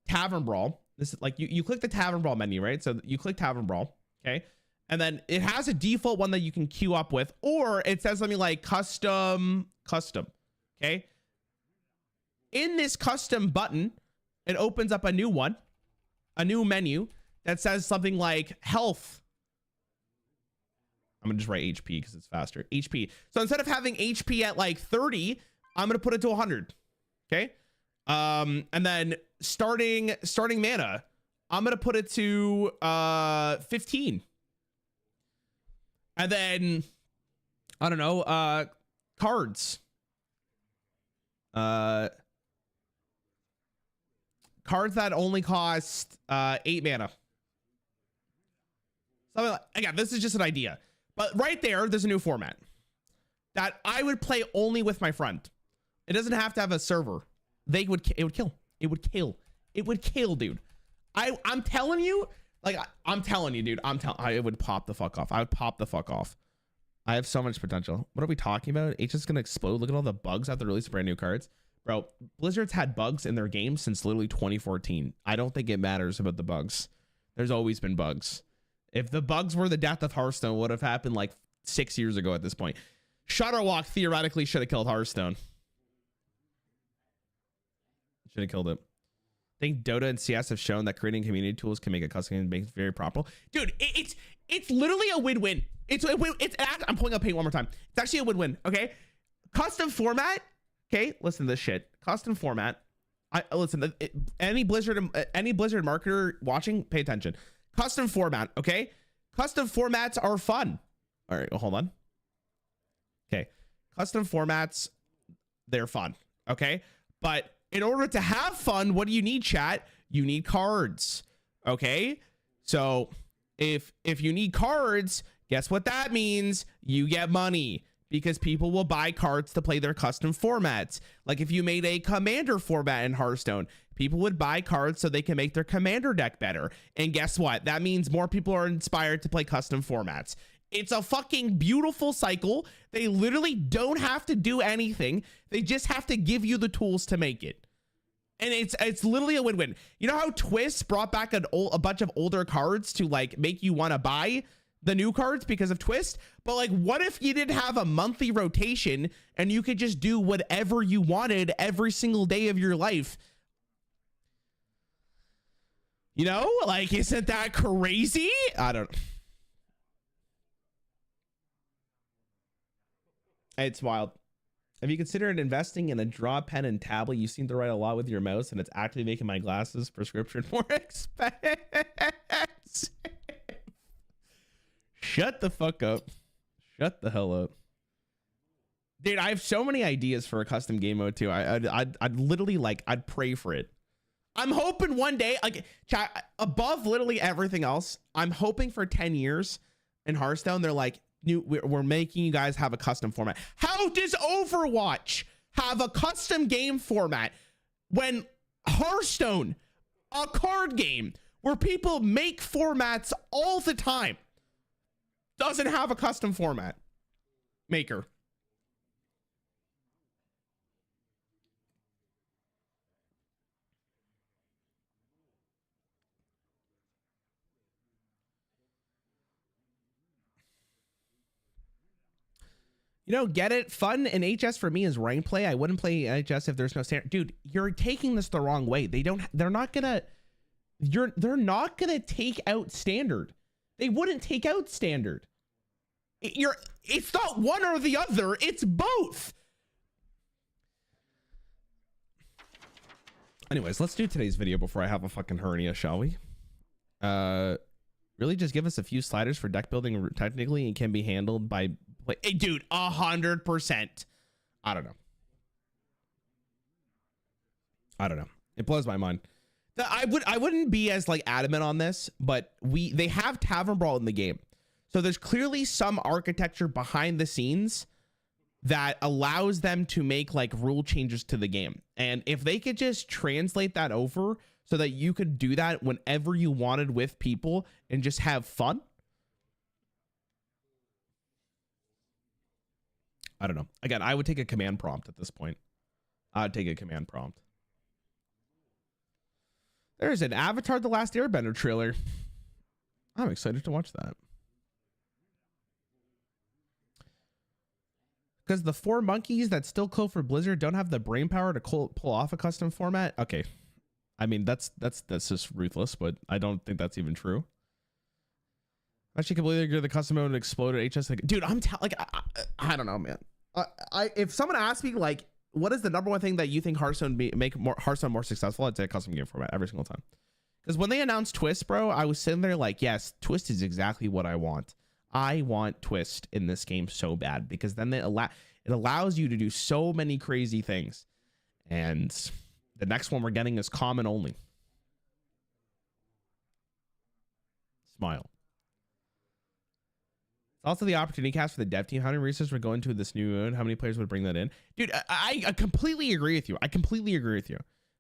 A: Tavern Brawl This is like you click the Tavern Brawl menu, right? So you click Tavern Brawl, okay? And then it has a default one that you can queue up with, or it says something like custom, okay? In this custom button, it opens up a new one, a new menu that says something like health. I'm gonna just write HP because it's faster. HP. So instead of having HP at like 30, I'm gonna put it to 100. Okay. And then starting mana, I'm gonna put it to 15. And then I don't know, cards. Cards that only cost 8 mana. So again, this is just an idea. But right there's a new format that I would play only with my friend. It doesn't have to have a server. It would kill, dude. I'm telling you, like, I'm telling you, dude. I would pop the fuck off. I would pop the fuck off. I have so much potential. What are we talking about? It's just gonna explode. Look at all the bugs after release brand new cards. Bro, Blizzard's had bugs in their game since literally 2014. I don't think it matters about the bugs. There's always been bugs. If the bugs were the death of Hearthstone, would have happened like 6 years ago at this point. Shutterwalk theoretically should have killed Hearthstone. Should have killed it. I think Dota and CS have shown that creating community tools can make a custom game make it very profitable. Dude, it's literally a win-win. I'm pulling up Paint one more time. It's actually a win-win, okay? Custom format. Okay, listen to this shit. Custom format. Any Blizzard marketer watching, pay attention. Custom format, okay? Custom formats are fun. All right, well, hold on. Okay, custom formats, they're fun, okay? But in order to have fun, what do you need, chat? You need cards, okay? So if you need cards, guess what that means? You get money. Because people will buy cards to play their custom formats. Like if you made a commander format in Hearthstone, people would buy cards so they can make their commander deck better. And guess what? That means more people are inspired to play custom formats. It's a fucking beautiful cycle. They literally don't have to do anything. They just have to give you the tools to make it. And it's literally a win-win. You know how Twist brought back a bunch of older cards to like make you want to buy the new cards because of Twist? But like, what if you didn't have a monthly rotation and you could just do whatever you wanted every single day of your life? You know, like, isn't that crazy? I don't. It's wild. Have you considered investing in a draw pen and tablet? You seem to write a lot with your mouse and it's actually making my glasses prescription more expensive. Shut the fuck up. Shut the hell up. Dude, I have so many ideas for a custom game mode too. I'd literally like, I'd pray for it. I'm hoping one day, like, chat, above literally everything else, I'm hoping for 10 years in Hearthstone, they're like, we're making you guys have a custom format. How does Overwatch have a custom game format when Hearthstone, a card game where people make formats all the time, doesn't have a custom format maker? You know, get it? Fun and HS for me is rank play. I wouldn't play HS if there's no standard. Dude, you're taking this the wrong way. They're not gonna take out standard. They wouldn't take out standard. It's not one or the other, it's both. Anyways, let's do today's video before I have a fucking hernia, shall we? Really just give us a few sliders for deck building technically and can be handled by, hey dude, 100%. I don't know. It blows my mind. I wouldn't be as like adamant on this, but they have Tavern Brawl in the game. So there's clearly some architecture behind the scenes that allows them to make like rule changes to the game. And if they could just translate that over so that you could do that whenever you wanted with people and just have fun. I don't know. Again, I would take a command prompt at this point. I'd take a command prompt. There's an Avatar: The Last Airbender trailer. I'm excited to watch that. Because the 4 monkeys that still code for Blizzard don't have the brain power to pull off a custom format. Okay, I mean that's just ruthless, but I don't think that's even true. Actually, completely agree. The custom mode exploded. HS, like, dude, I don't know, man. If someone asked me like, what is the #1 thing that you think Hearthstone make Hearthstone more successful? I'd say a custom game format every single time. Because when they announced Twist, bro, I was sitting there like, yes, Twist is exactly what I want. I want Twist in this game so bad, because then it allows you to do so many crazy things. And the next one we're getting is common only. Smile. It's also the opportunity cast for the dev team. How many resources would go into this new mode? How many players would bring that in? Dude, I completely agree with you. I completely agree with you.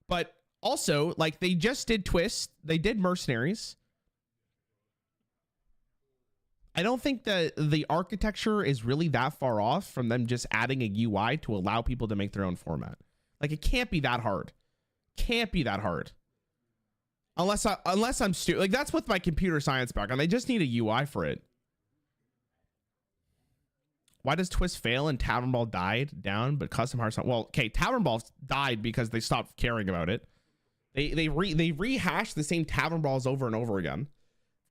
A: But also, like, they just did Twist. They did Mercenaries. I don't think that the architecture is really that far off from them just adding a UI to allow people to make their own format. Like, it can't be that hard. Can't be that hard. Unless I'm stupid. Like, that's with my computer science background. They just need a UI for it. Why does Twist fail and Tavern Ball died down, but Custom Hearthstone? Well, okay, Tavern Ball died because they stopped caring about it. They rehashed the same Tavern Balls over and over again.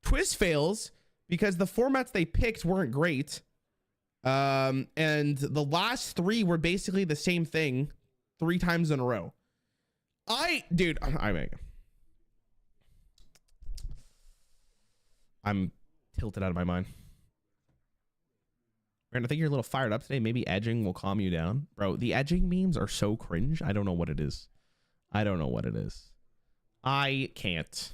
A: Twist fails because the formats they picked weren't great. And the last 3 were basically the same thing 3 times in a row. I'm tilted out of my mind. And I think you're a little fired up today. Maybe edging will calm you down. Bro, the edging memes are so cringe. I don't know what it is. I can't.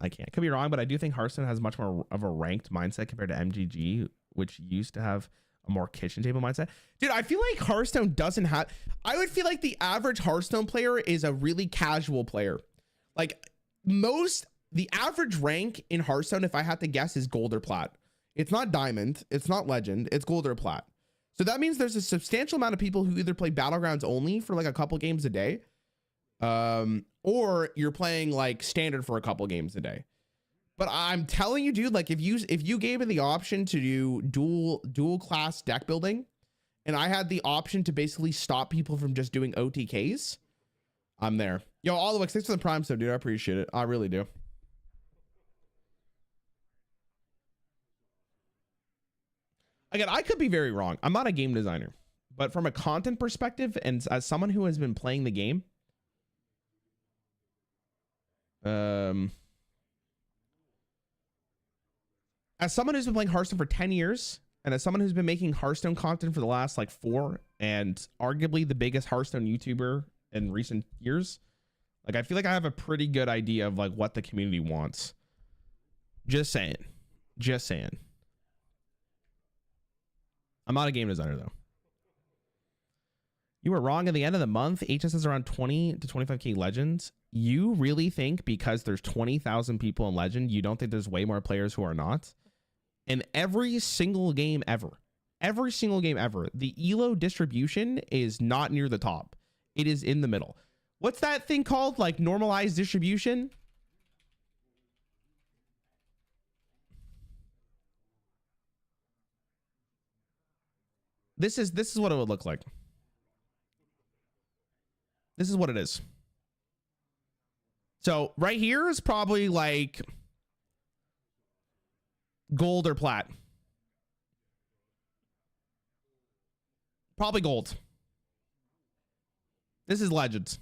A: Could be wrong, but I do think Hearthstone has much more of a ranked mindset compared to MGG, which used to have a more kitchen table mindset. Dude, I feel like Hearthstone doesn't have... I would feel like the average Hearthstone player is a really casual player. Like, the average rank in Hearthstone, if I had to guess, is gold or plat. It's not diamond, it's not legend, it's gold or plat. So that means there's a substantial amount of people who either play battlegrounds only for like a couple games a day, or you're playing like standard for a couple games a day. But I'm telling you, dude, like if you gave me the option to do dual class deck building, and I had the option to basically stop people from just doing OTKs, I'm there. Yo, all the way, thanks for the prime sub, dude. I appreciate it. I really do. Again, I could be very wrong. I'm not a game designer, but from a content perspective, and as someone who has been playing the game, as someone who's been playing Hearthstone for 10 years, and as someone who's been making Hearthstone content for the last like 4, and arguably the biggest Hearthstone YouTuber in recent years, like I feel like I have a pretty good idea of like what the community wants. Just saying. I'm not a game designer though. You were wrong. At the end of the month, HS is around 20 to 25k legends. You really think because there's 20,000 people in legend, you don't think there's way more players who are not? In every single game ever, the ELO distribution is not near the top. It is in the middle. What's that thing called? Like normalized distribution? This is what it would look like. This is what it is. So right here is probably like gold or plat. Probably gold. This is legends.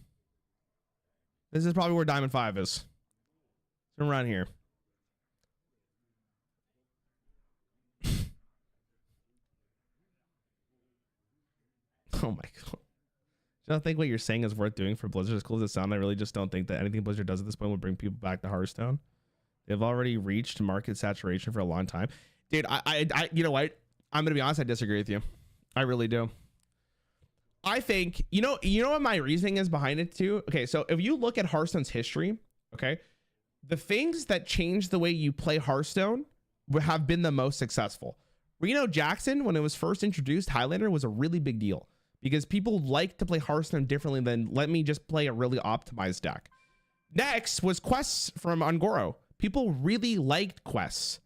A: This is probably where Diamond 5 is. So around here. Oh my god. I don't think what you're saying is worth doing for Blizzard. As cool as it sounds, I really just don't think that anything Blizzard does at this point would bring people back to Hearthstone. They've already reached market saturation for a long time. Dude, I you know what? I'm gonna be honest, I disagree with you. I really do. I think, you know what my reasoning is behind it too? Okay, so if you look at Hearthstone's history, okay, the things that changed the way you play Hearthstone have been the most successful. Reno Jackson, when it was first introduced, Highlander was a really big deal because people like to play Hearthstone differently than let me just play a really optimized deck. Next was quests from Ungoro. People really liked quests.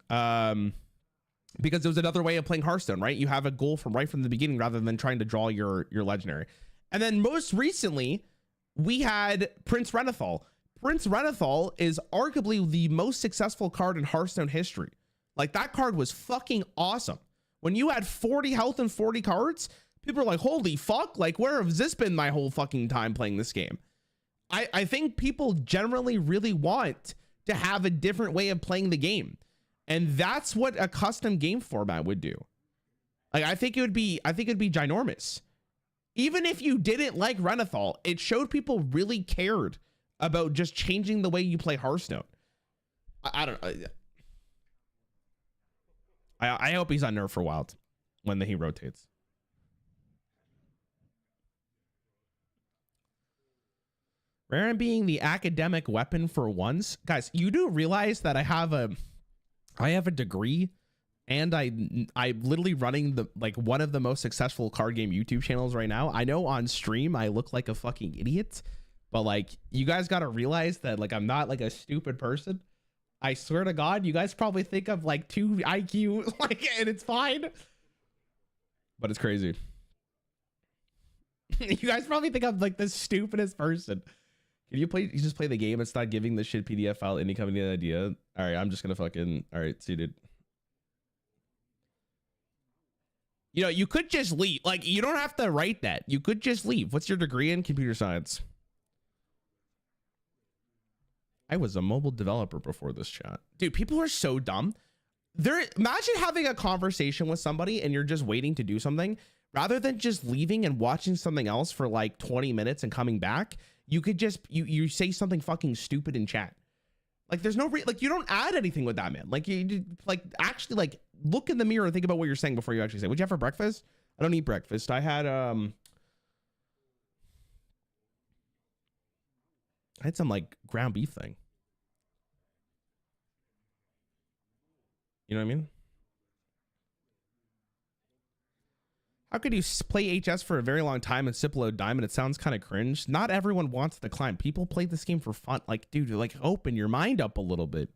A: Because it was another way of playing Hearthstone, right? You have a goal from right from the beginning rather than trying to draw your legendary. And then most recently, we had Prince Renethal. Prince Renethal is arguably the most successful card in Hearthstone history. Like, that card was fucking awesome. When you had 40 health and 40 cards, people are like, holy fuck, like, where has this been my whole fucking time playing this game? I think people generally really want to have a different way of playing the game. And that's what a custom game format would do. Like, I think it'd be ginormous. Even if you didn't like Renethal, it showed people really cared about just changing the way you play Hearthstone. I don't know. I hope he's on nerf for Wild when he rotates. Rarran being the academic weapon for once. Guys, you do realize that I have a degree and I'm literally running one of the most successful card game YouTube channels right now. I know on stream I look like a fucking idiot, but like, you guys got to realize that like, I'm not like a stupid person. I swear to God, you guys probably think of like 2 IQ, like, and it's fine, but it's crazy. You guys probably think I'm like the stupidest person. Can you just play the game and start giving the shit PDF file any company an idea? All right, I'm just gonna fucking, all right, see, dude. You know, you could just leave. Like, you don't have to write that. You could just leave. What's your degree in? Computer science. I was a mobile developer before this chat. Dude, people are so dumb. Imagine having a conversation with somebody and you're just waiting to do something rather than just leaving and watching something else for like 20 minutes and coming back. You could just, you say something fucking stupid in chat. Like, there's no like, you don't add anything with that, man. Like, you like, actually, like, look in the mirror and think about what you're saying before you actually say. What'd you have for breakfast? I don't eat breakfast. I had some like ground beef thing. You know what I mean? How could you play HS for a very long time and sip load diamond? It sounds kind of cringe. Not everyone wants to climb. People play this game for fun. Like, dude, like, open your mind up a little bit.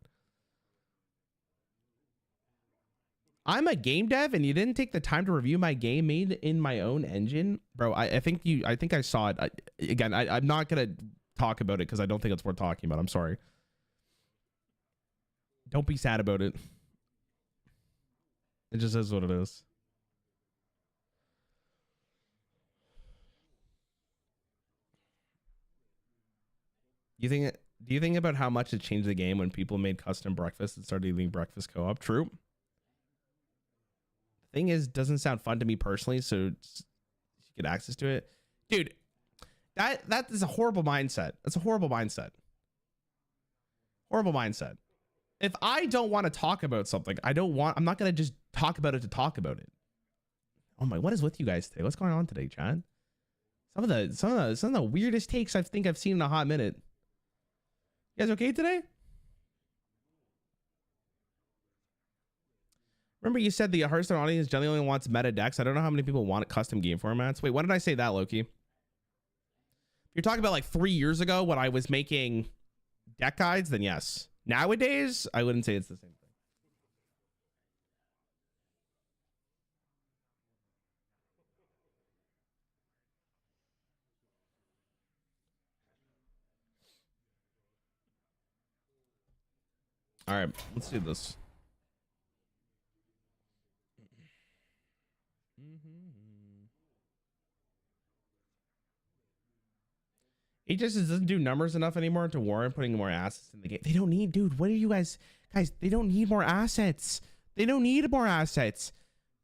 A: I'm a game dev and you didn't take the time to review my game made in my own engine. Bro, I think I saw it. Again, I'm not going to talk about it because I don't think it's worth talking about. I'm sorry. Don't be sad about it. It just is what it is. Do you think about how much it changed the game when people made custom breakfast and started eating breakfast co-op? True. The thing is, doesn't sound fun to me personally, so you get access to it. Dude, that is a horrible mindset. That's a horrible mindset. Horrible mindset. If I don't want to talk about something, I'm not going to just talk about it to talk about it. Oh my, what is with you guys today? What's going on today, Chad? Some of the weirdest takes I think I've seen in a hot minute. You guys okay today? Remember you said the Hearthstone audience generally only wants meta decks. I don't know how many people want custom game formats. Wait, when did I say that, Loki? You're talking about like 3 years ago when I was making deck guides, then yes. Nowadays, I wouldn't say it's the same thing. All right, let's do this. It just doesn't do numbers enough anymore to warrant putting more assets in the game. They don't need, dude, what are you guys, they don't need more assets. They don't need more assets.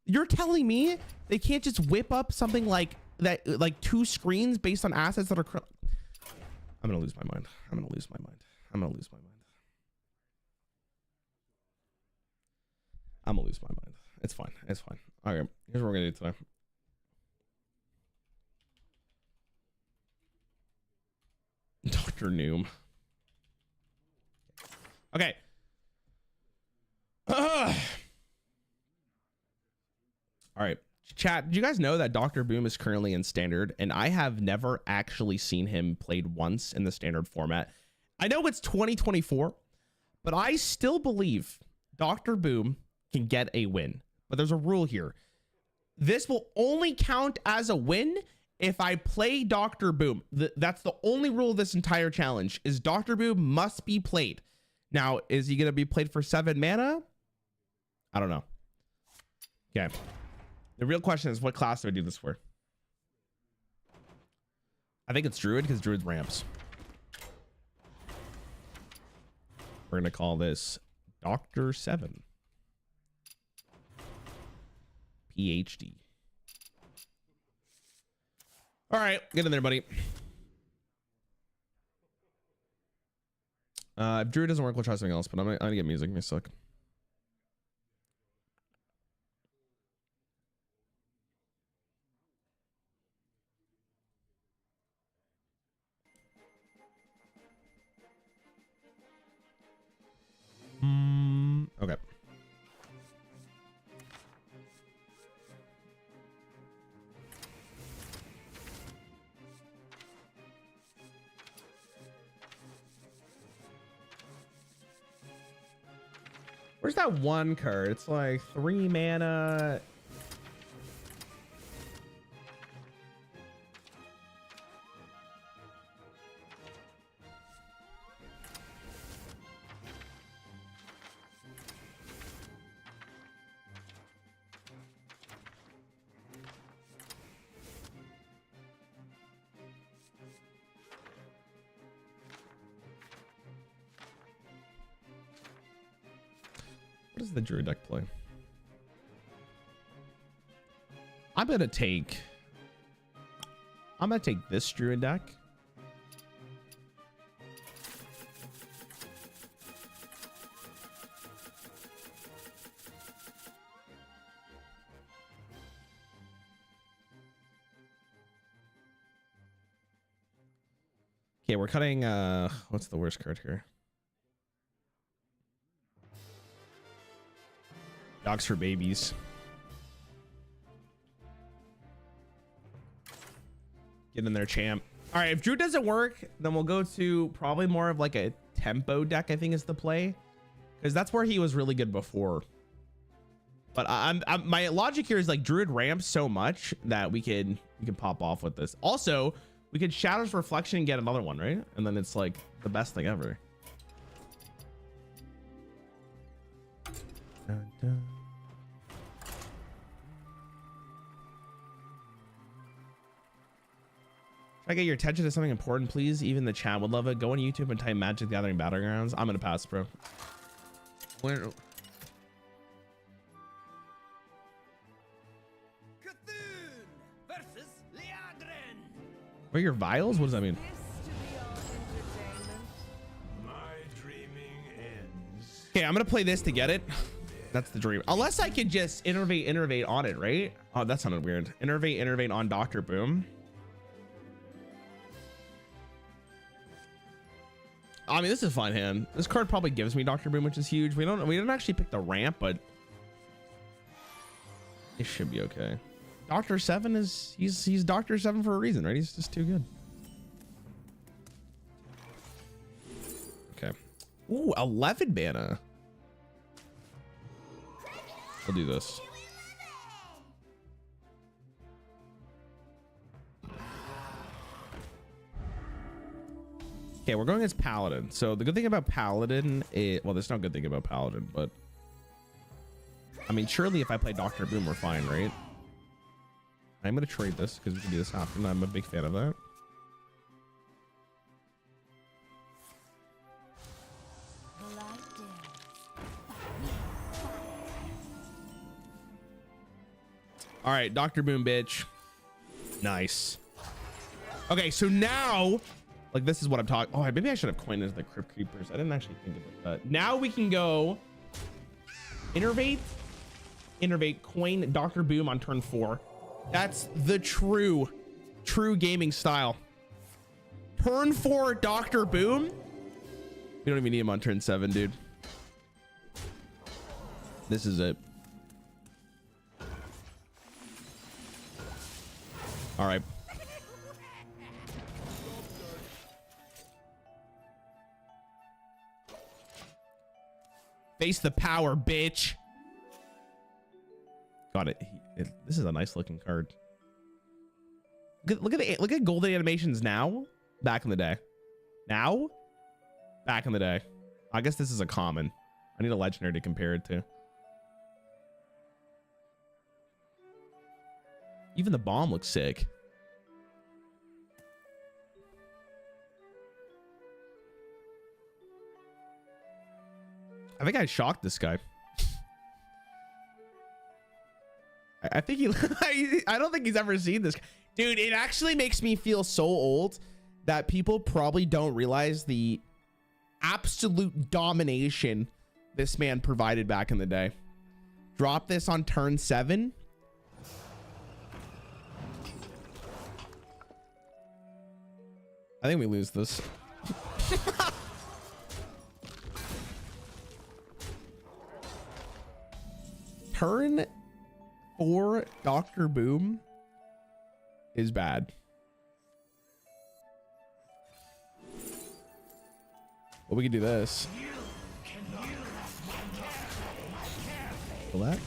A: You're telling me they can't just whip up something like that, like 2 screens based on assets that are, I'm going to lose my mind. I'm going to lose my mind. I'm going to lose my mind. I'm going to lose my mind. It's fine. It's fine. All right. Here's what we're going to do today. Dr. Noom. Okay. All right. Chat, did you guys know that Dr. Boom is currently in standard, and I have never actually seen him played once in the standard format? I know it's 2024, but I still believe Dr. Boom can get a win. But there's a rule here. This will only count as a win if I play Dr. Boom. That's the only rule of this entire challenge, is Dr. Boom must be played. Now, is he going to be played for 7 mana? I don't know. Okay. The real question is, what class do I do this for? I think it's Druid, because Druid ramps. We're going to call this Dr. 7. PhD. All right, get in there, buddy. If Druid doesn't work, we'll try something else, but I'm gonna get music. May suck. Okay. Where's that one card? It's like 3 mana. What does the Druid deck play? I'm gonna take this Druid deck. Okay, we're cutting what's the worst card here? Dogs for babies. Get in there, champ. All right, if Drew doesn't work, then we'll go to probably more of like a tempo deck, I think is the play, because that's where he was really good before. But my logic here is like Druid ramps so much that we can pop off with this. Also, we could Shadow's Reflection and get another one, right? And then it's like the best thing ever. Dun, dun. Should I get your attention to something important, please? Even the chat would love it. Go on YouTube and type Magic the Gathering Battlegrounds. I'm gonna pass, bro. Where? Where are your vials? What does that mean? Okay, I'm gonna play this to get it. That's the dream. Unless I could just innervate on it, right? Oh, that sounded weird. Innervate on Dr. Boom. I mean, this is a fine hand. This card probably gives me Dr. Boom, which is huge. We don't actually pick the ramp, but it should be okay. Dr. 7 is he's Dr. 7 for a reason, right? He's just too good. Okay. Ooh, 11 mana. We'll do this. Okay, we're going as Paladin. So the good thing about Paladin is, well, there's no good thing about Paladin, but I mean, surely if I play Dr. Boom, we're fine, right? I'm going to trade this because we can do this often. I'm a big fan of that. All right, Dr. Boom, bitch. Nice. Okay, so now, like, this is what I'm talking. Oh, maybe I should have coined as the Crypt Creepers. I didn't actually think of it. But now we can go innervate, coin Dr. Boom on turn 4. That's the true gaming style. Turn 4 Dr. Boom. We don't even need him on turn 7, dude. This is it. All right. Face the power, bitch. Got it. This is a nice looking card. Look at golden animations now. Back in the day. Now. Back in the day. I guess this is a common. I need a legendary to compare it to. Even the bomb looks sick. I think I shocked this guy. I think I don't think he's ever seen this. Dude, it actually makes me feel so old that people probably don't realize the absolute domination this man provided back in the day. Drop this on turn 7. I think we lose this. Turn 4 Dr. Boom is bad. Well, we can do this. Kill that.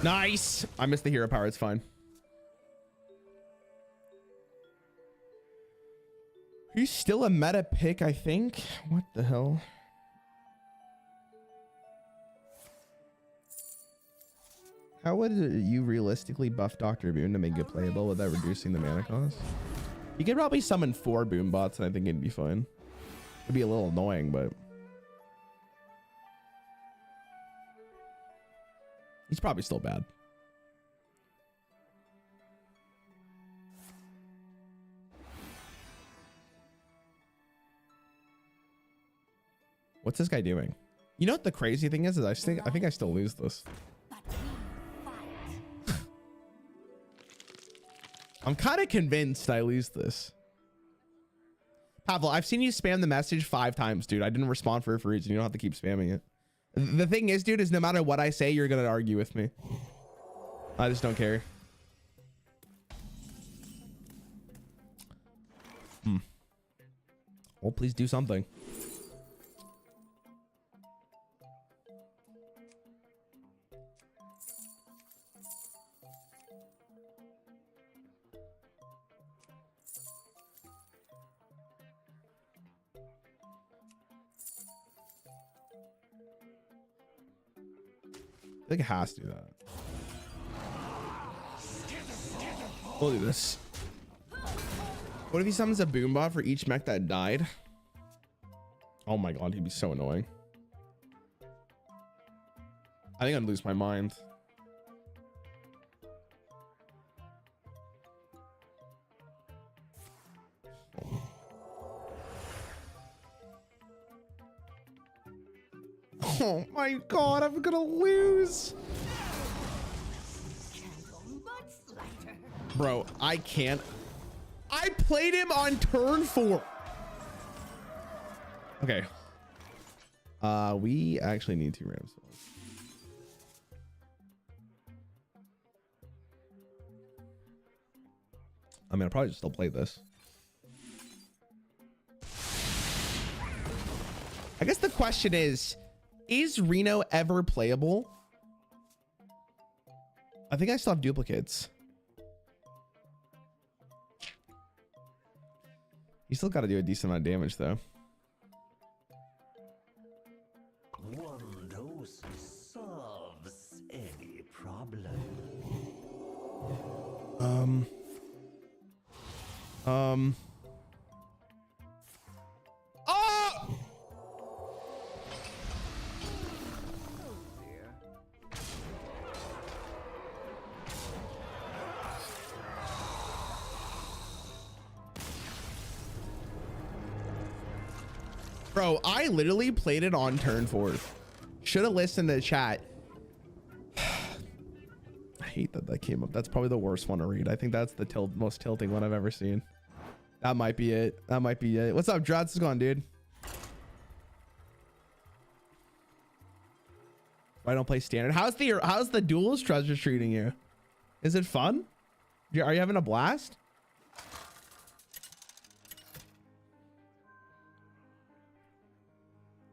A: Nice. I missed the hero power. It's fine. He's still a meta pick, I think. What the hell? How would you realistically buff Dr. Boom to make it playable without reducing the mana cost? You could probably summon 4 Boom bots and I think it'd be fine. It'd be a little annoying, but he's probably still bad. What's this guy doing? You know what the crazy thing is I think I still lose this. I'm kind of convinced I lose this. Pavel, I've seen you spam the message 5 times, dude. I didn't respond for a reason. You don't have to keep spamming it. The thing is, dude, is no matter what I say, you're going to argue with me. I just don't care. Well, please do something. I think it has to do that. We'll do this. What if he summons a boom bot for each mech that died? Oh my god, he'd be so annoying. I think I'd lose my mind. Oh my god, I'm gonna lose. Bro, I can't. I played him on turn 4. Okay. We actually need 2 rams. I mean, I'll probably just still play this. I guess the question is Reno ever playable? I think I still have duplicates. You still got to do a decent amount of damage, though.
B: One dose solves any problem.
A: Oh! Bro, I literally played it on turn 4. Should have listened to the chat. I hate that that came up. That's probably the worst one to read. I think that's the most tilting one I've ever seen. That might be it. That might be it. What's up, Drots? What's going on, dude? I don't play standard. How's the duels treasure treating you? Is it fun? Are you having a blast?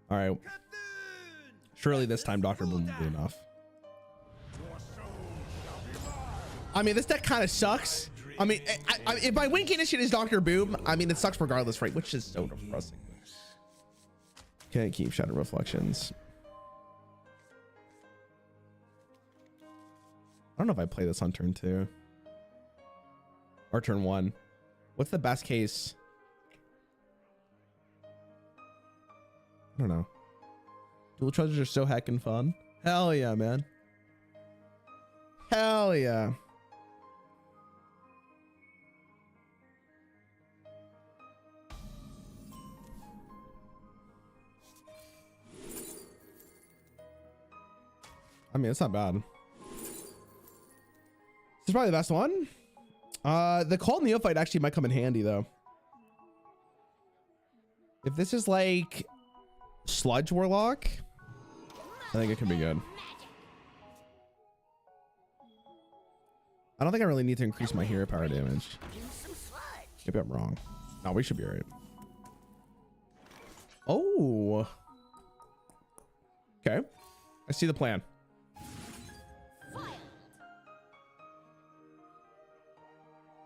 A: All right. Surely this time Dr. Boom will be enough. I mean, this deck kind of sucks. I mean, if my win condition is Dr. Boom, I mean, it sucks regardless, right? Which is so depressing. Can't keep Shadow Reflections. I don't know if I play this on turn 2 or turn 1. What's the best case? I don't know. Dual treasures are so heckin' fun. Hell yeah, man. Hell yeah. I mean, it's not bad. This is probably the best one. The Called Neophyte actually might come in handy though. If this is like Sludge Warlock, I think it could be good. I don't think I really need to increase my hero power damage. Maybe I'm wrong. No, we should be alright. Oh. Okay. I see the plan.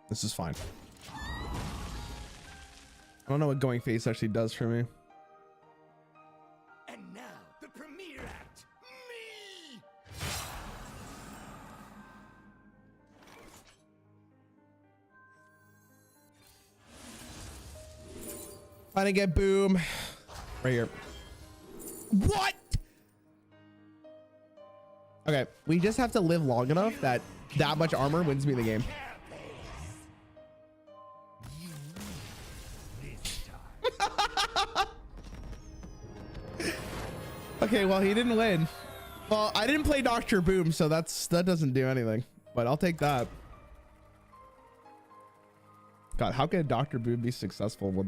A: This is fine. I don't know what going face actually does for me.
B: And now the premiere act, me.
A: Trying to get Boom right here. What? Okay, we just have to live long enough that that much armor wins me the game. Okay, well, he didn't win. Well, I didn't play Dr. Boom, so that doesn't do anything, but I'll take that. God, how can Dr. Boom be successful when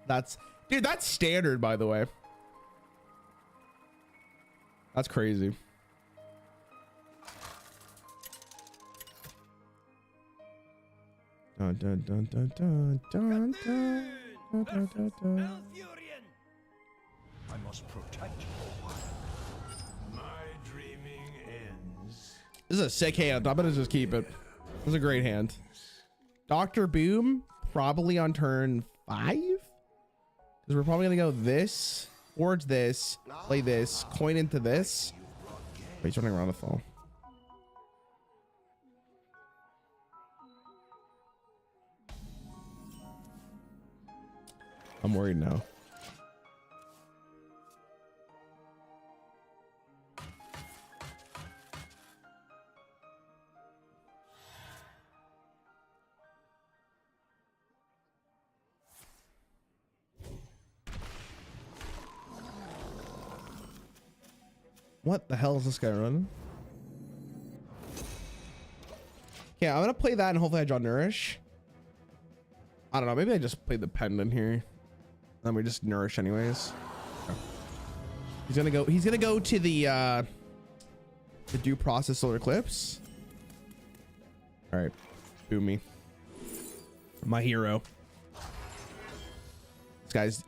A: that's dude, that's standard, by the way. That's crazy. Dun, dun, dun, dun, dun, dun, dun, dun, dun, dun, dun.
B: I must protect you. My dreaming ends.
A: This is a sick hand. I'm gonna just keep it. This is a great hand. Dr. Boom probably on turn 5, because we're probably gonna go this, forge this, play this, coin into this. Wait, he's running around the fall. I'm worried now. What the hell is this guy running? Okay, I'm gonna play that and hopefully I draw Nourish. I don't know, maybe I just play the Pendant here. Then we just Nourish anyways. Okay. He's gonna go to the Due Process Solar Eclipse. All right, Boom me. My hero. This guy's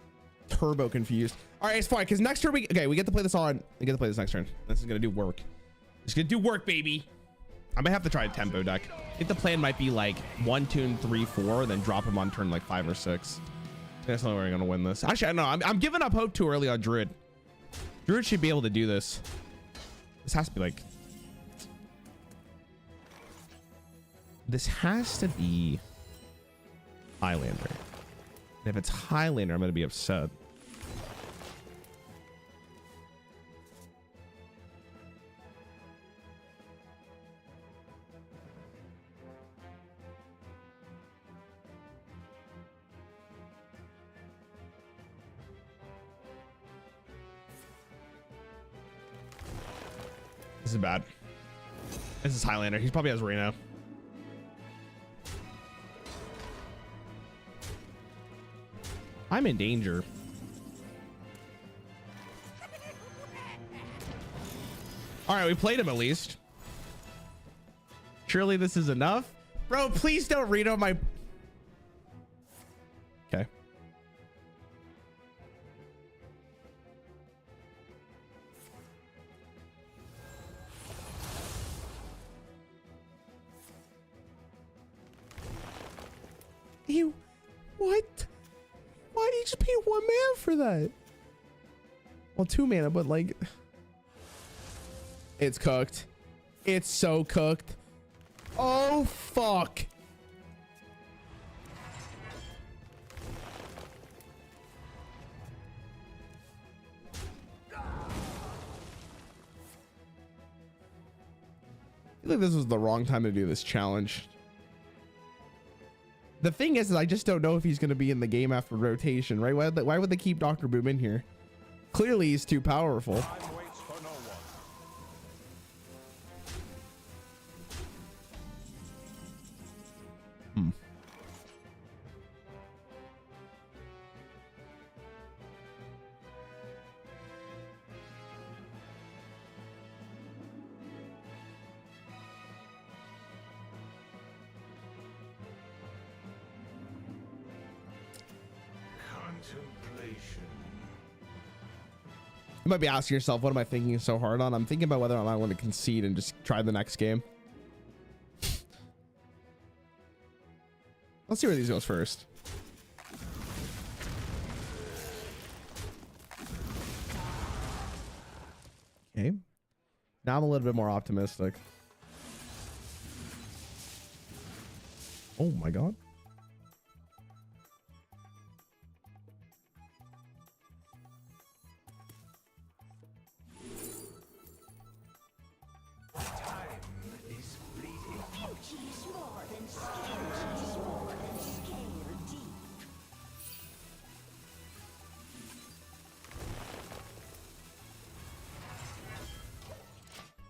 A: turbo confused. All right, it's fine, because next turn we get to play this on. We get to play this next turn. This is gonna do work. It's gonna do work, baby. I might have to try a tempo deck. I think the plan might be like 1, 2, 3, 4, then drop him on turn like 5 or 6. That's not where I'm gonna win this. Actually, I don't know. I'm giving up hope too early on Druid. Druid should be able to do this. This has to be like. This has to be Highlander. And if it's Highlander, I'm gonna be upset. This is bad. This is Highlander. He probably has Reno. I'm in danger. All right, we played him at least. Surely this is enough. Bro, please don't read on my... Okay. Ew. What? Why did you just pay 1 mana for that? Well, 2 mana, but like... It's cooked. It's so cooked. Oh, fuck. I feel like this was the wrong time to do this challenge. The thing is I just don't know if he's going to be in the game after rotation, right? Why would they keep Dr. Boom in here? Clearly he's too powerful. You might be asking yourself, what am I thinking so hard on? I'm thinking about whether or not I want to concede and just try the next game. Let's see where these goes first. Okay. Now I'm a little bit more optimistic. Oh my God.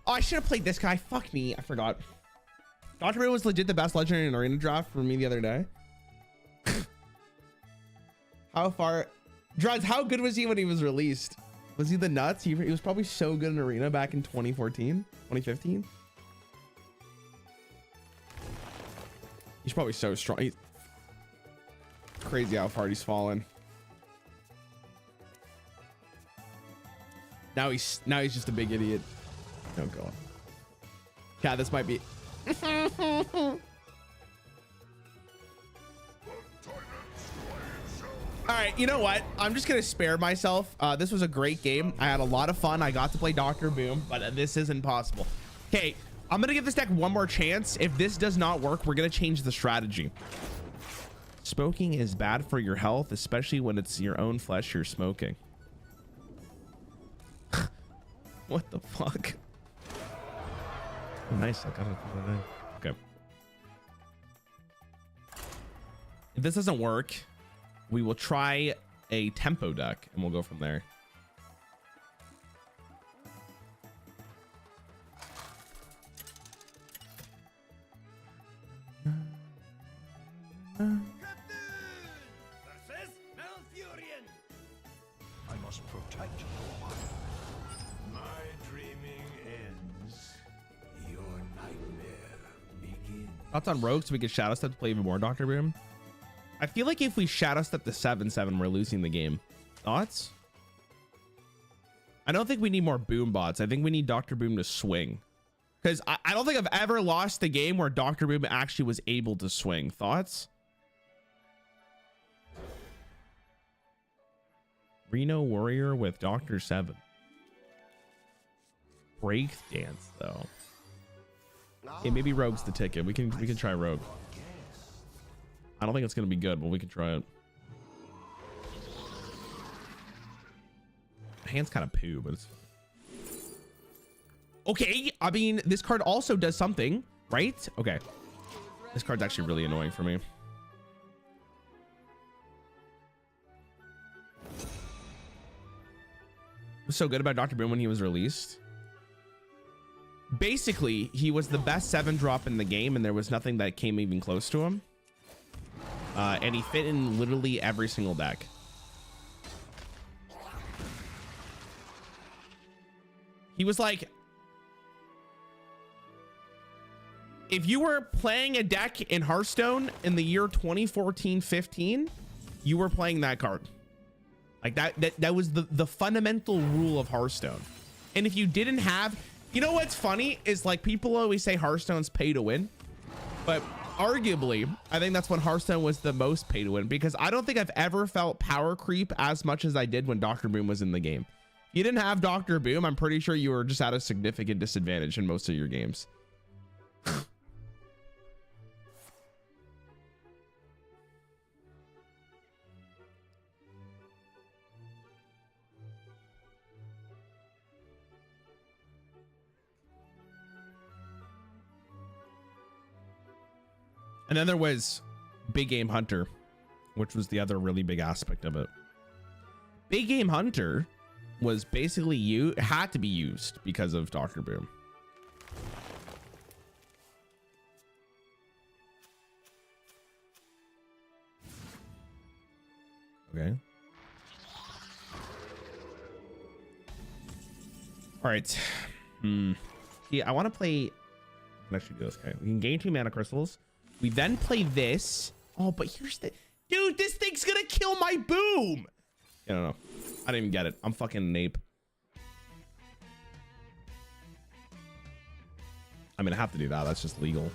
A: Oh, I should have played this guy. Fuck me. I forgot. Dr. Boom was legit the best legendary in arena draft for me the other day. How far? Druds, how good was he when he was released? Was he the nuts? He was probably so good in arena back in 2014, 2015. He's probably so strong. He's crazy how far he's fallen. Now he's just a big idiot. Oh God. Yeah, this might be. All right, you know what? I'm just gonna spare myself. This was a great game. I had a lot of fun. I got to play Dr. Boom, but this isn't possible. Okay, I'm gonna give this deck one more chance. If this does not work, we're gonna change the strategy. Smoking is bad for your health, especially when it's your own flesh you're smoking. What the fuck? Oh, nice. I got it. Okay. If this doesn't work, we will try a tempo deck and we'll go from there.
B: I must protect your one. My dreaming ends. Your nightmare begins.
A: Thoughts on rogues so we can shadow step to play even more Dr. Boom? I feel like if we shadow step to 7/7, we're losing the game. Thoughts? I don't think we need more boom bots. I think we need Dr. Boom to swing. Because I don't think I've ever lost a game where Dr. Boom actually was able to swing. Thoughts? Reno Warrior with Dr. 7. Break dance though. Okay, maybe Rogue's the ticket. We can try Rogue. I don't think it's gonna be good, but we can try it. Hand's kind of poo, but it's okay. I mean, this card also does something, right? Okay, this card's actually really annoying for me. Was so good about Dr. Boom when he was released. Basically, he was the best 7-drop in the game, and there was nothing that came even close to him. And he fit in literally every single deck. He was like, if you were playing a deck in Hearthstone in the year 2014-15, you were playing that card. Like that was the fundamental rule of Hearthstone. And if you didn't have, you know what's funny is like people always say Hearthstone's pay to win, but arguably I think that's when Hearthstone was the most pay to win, because I don't think I've ever felt power creep as much as I did when Dr. Boom was in the game. You didn't have Dr. Boom, I'm pretty sure you were just at a significant disadvantage in most of your games. And then there was Big Game Hunter, which was the other really big aspect of it. Big Game Hunter was basically had to be used because of Dr. Boom. Okay. All right. Yeah, I want to play. Let's actually do this. Okay, we can gain 2 mana crystals. We then play this. Oh, but here's the dude. This thing's gonna kill my boom. I don't know. I didn't even get it. I'm fucking an ape. I mean, I have to do that. That's just legal.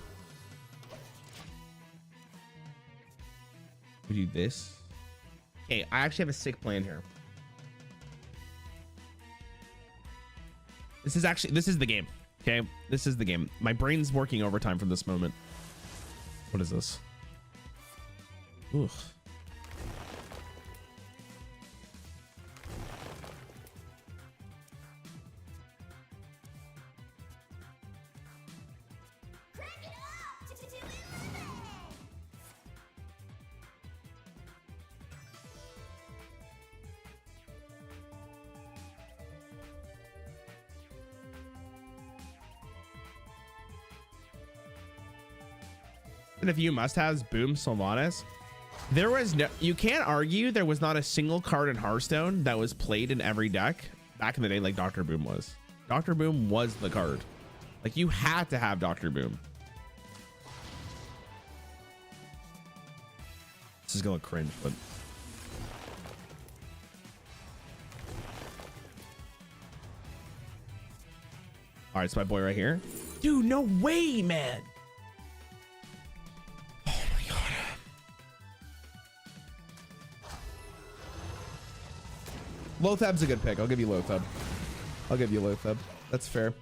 A: We do this. Okay, I actually have a sick plan here. This is the game. Okay, this is the game. My brain's working overtime from this moment. What is this? Ugh. And if you must-haves, Boom, Sylvanas. There was no, you can't argue there was not a single card in Hearthstone that was played in every deck back in the day like Dr. Boom was. Dr. Boom was the card. Like, you had to have Dr. Boom. This is gonna cringe, but all right, it's my boy right here. Dude, no way, man. Lothab's a good pick. I'll give you Lothab. I'll give you Lothab. That's fair.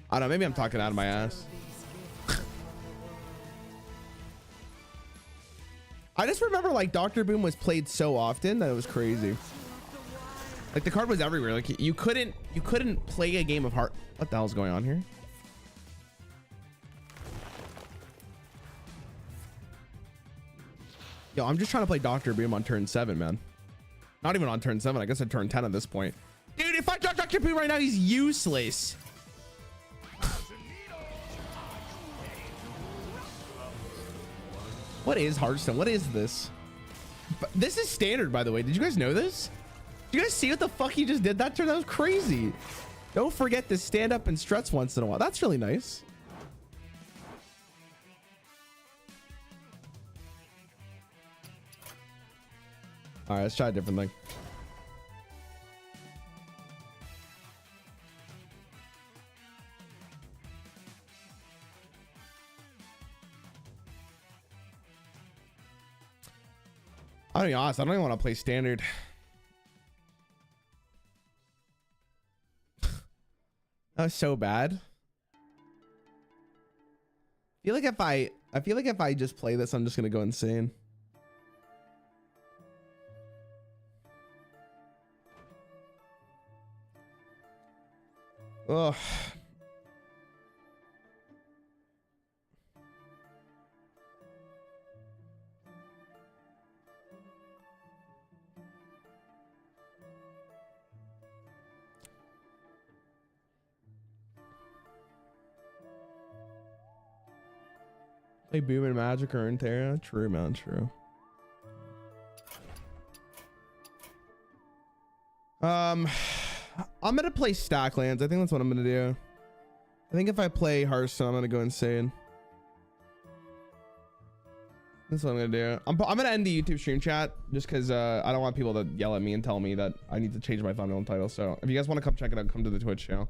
A: I don't know. Maybe I'm talking out of my ass. I just remember like Dr. Boom was played so often that it was crazy. Like the card was everywhere. Like you couldn't play a game of Heart. What the hell's going on here? Yo, I'm just trying to play Dr. Boom on turn 7, man. Not even on turn 7. I guess at turn 10 at this point. Dude, if I drop Dr. Boom right now, he's useless. What is Hearthstone? What is this? But this is standard, by the way. Did you guys know this? Did you guys see what the fuck he just did that turn? That was crazy. Don't forget to stand up and struts once in a while. That's really nice. All right, let's try a different thing. I'll be honest, I don't even want to play standard. That was so bad. I feel like if I just play this, I'm just gonna go insane. Ugh. Play Boom and Magic or Runeterra. True, man, true. I'm gonna play Stacklands. I think that's what I'm gonna do. I think if I play Hearthstone, I'm gonna go insane. That's what I'm gonna do. I'm gonna end the YouTube stream chat just because I don't want people to yell at me and tell me that I need to change my thumbnail and title. So if you guys want to come check it out, come to the Twitch channel.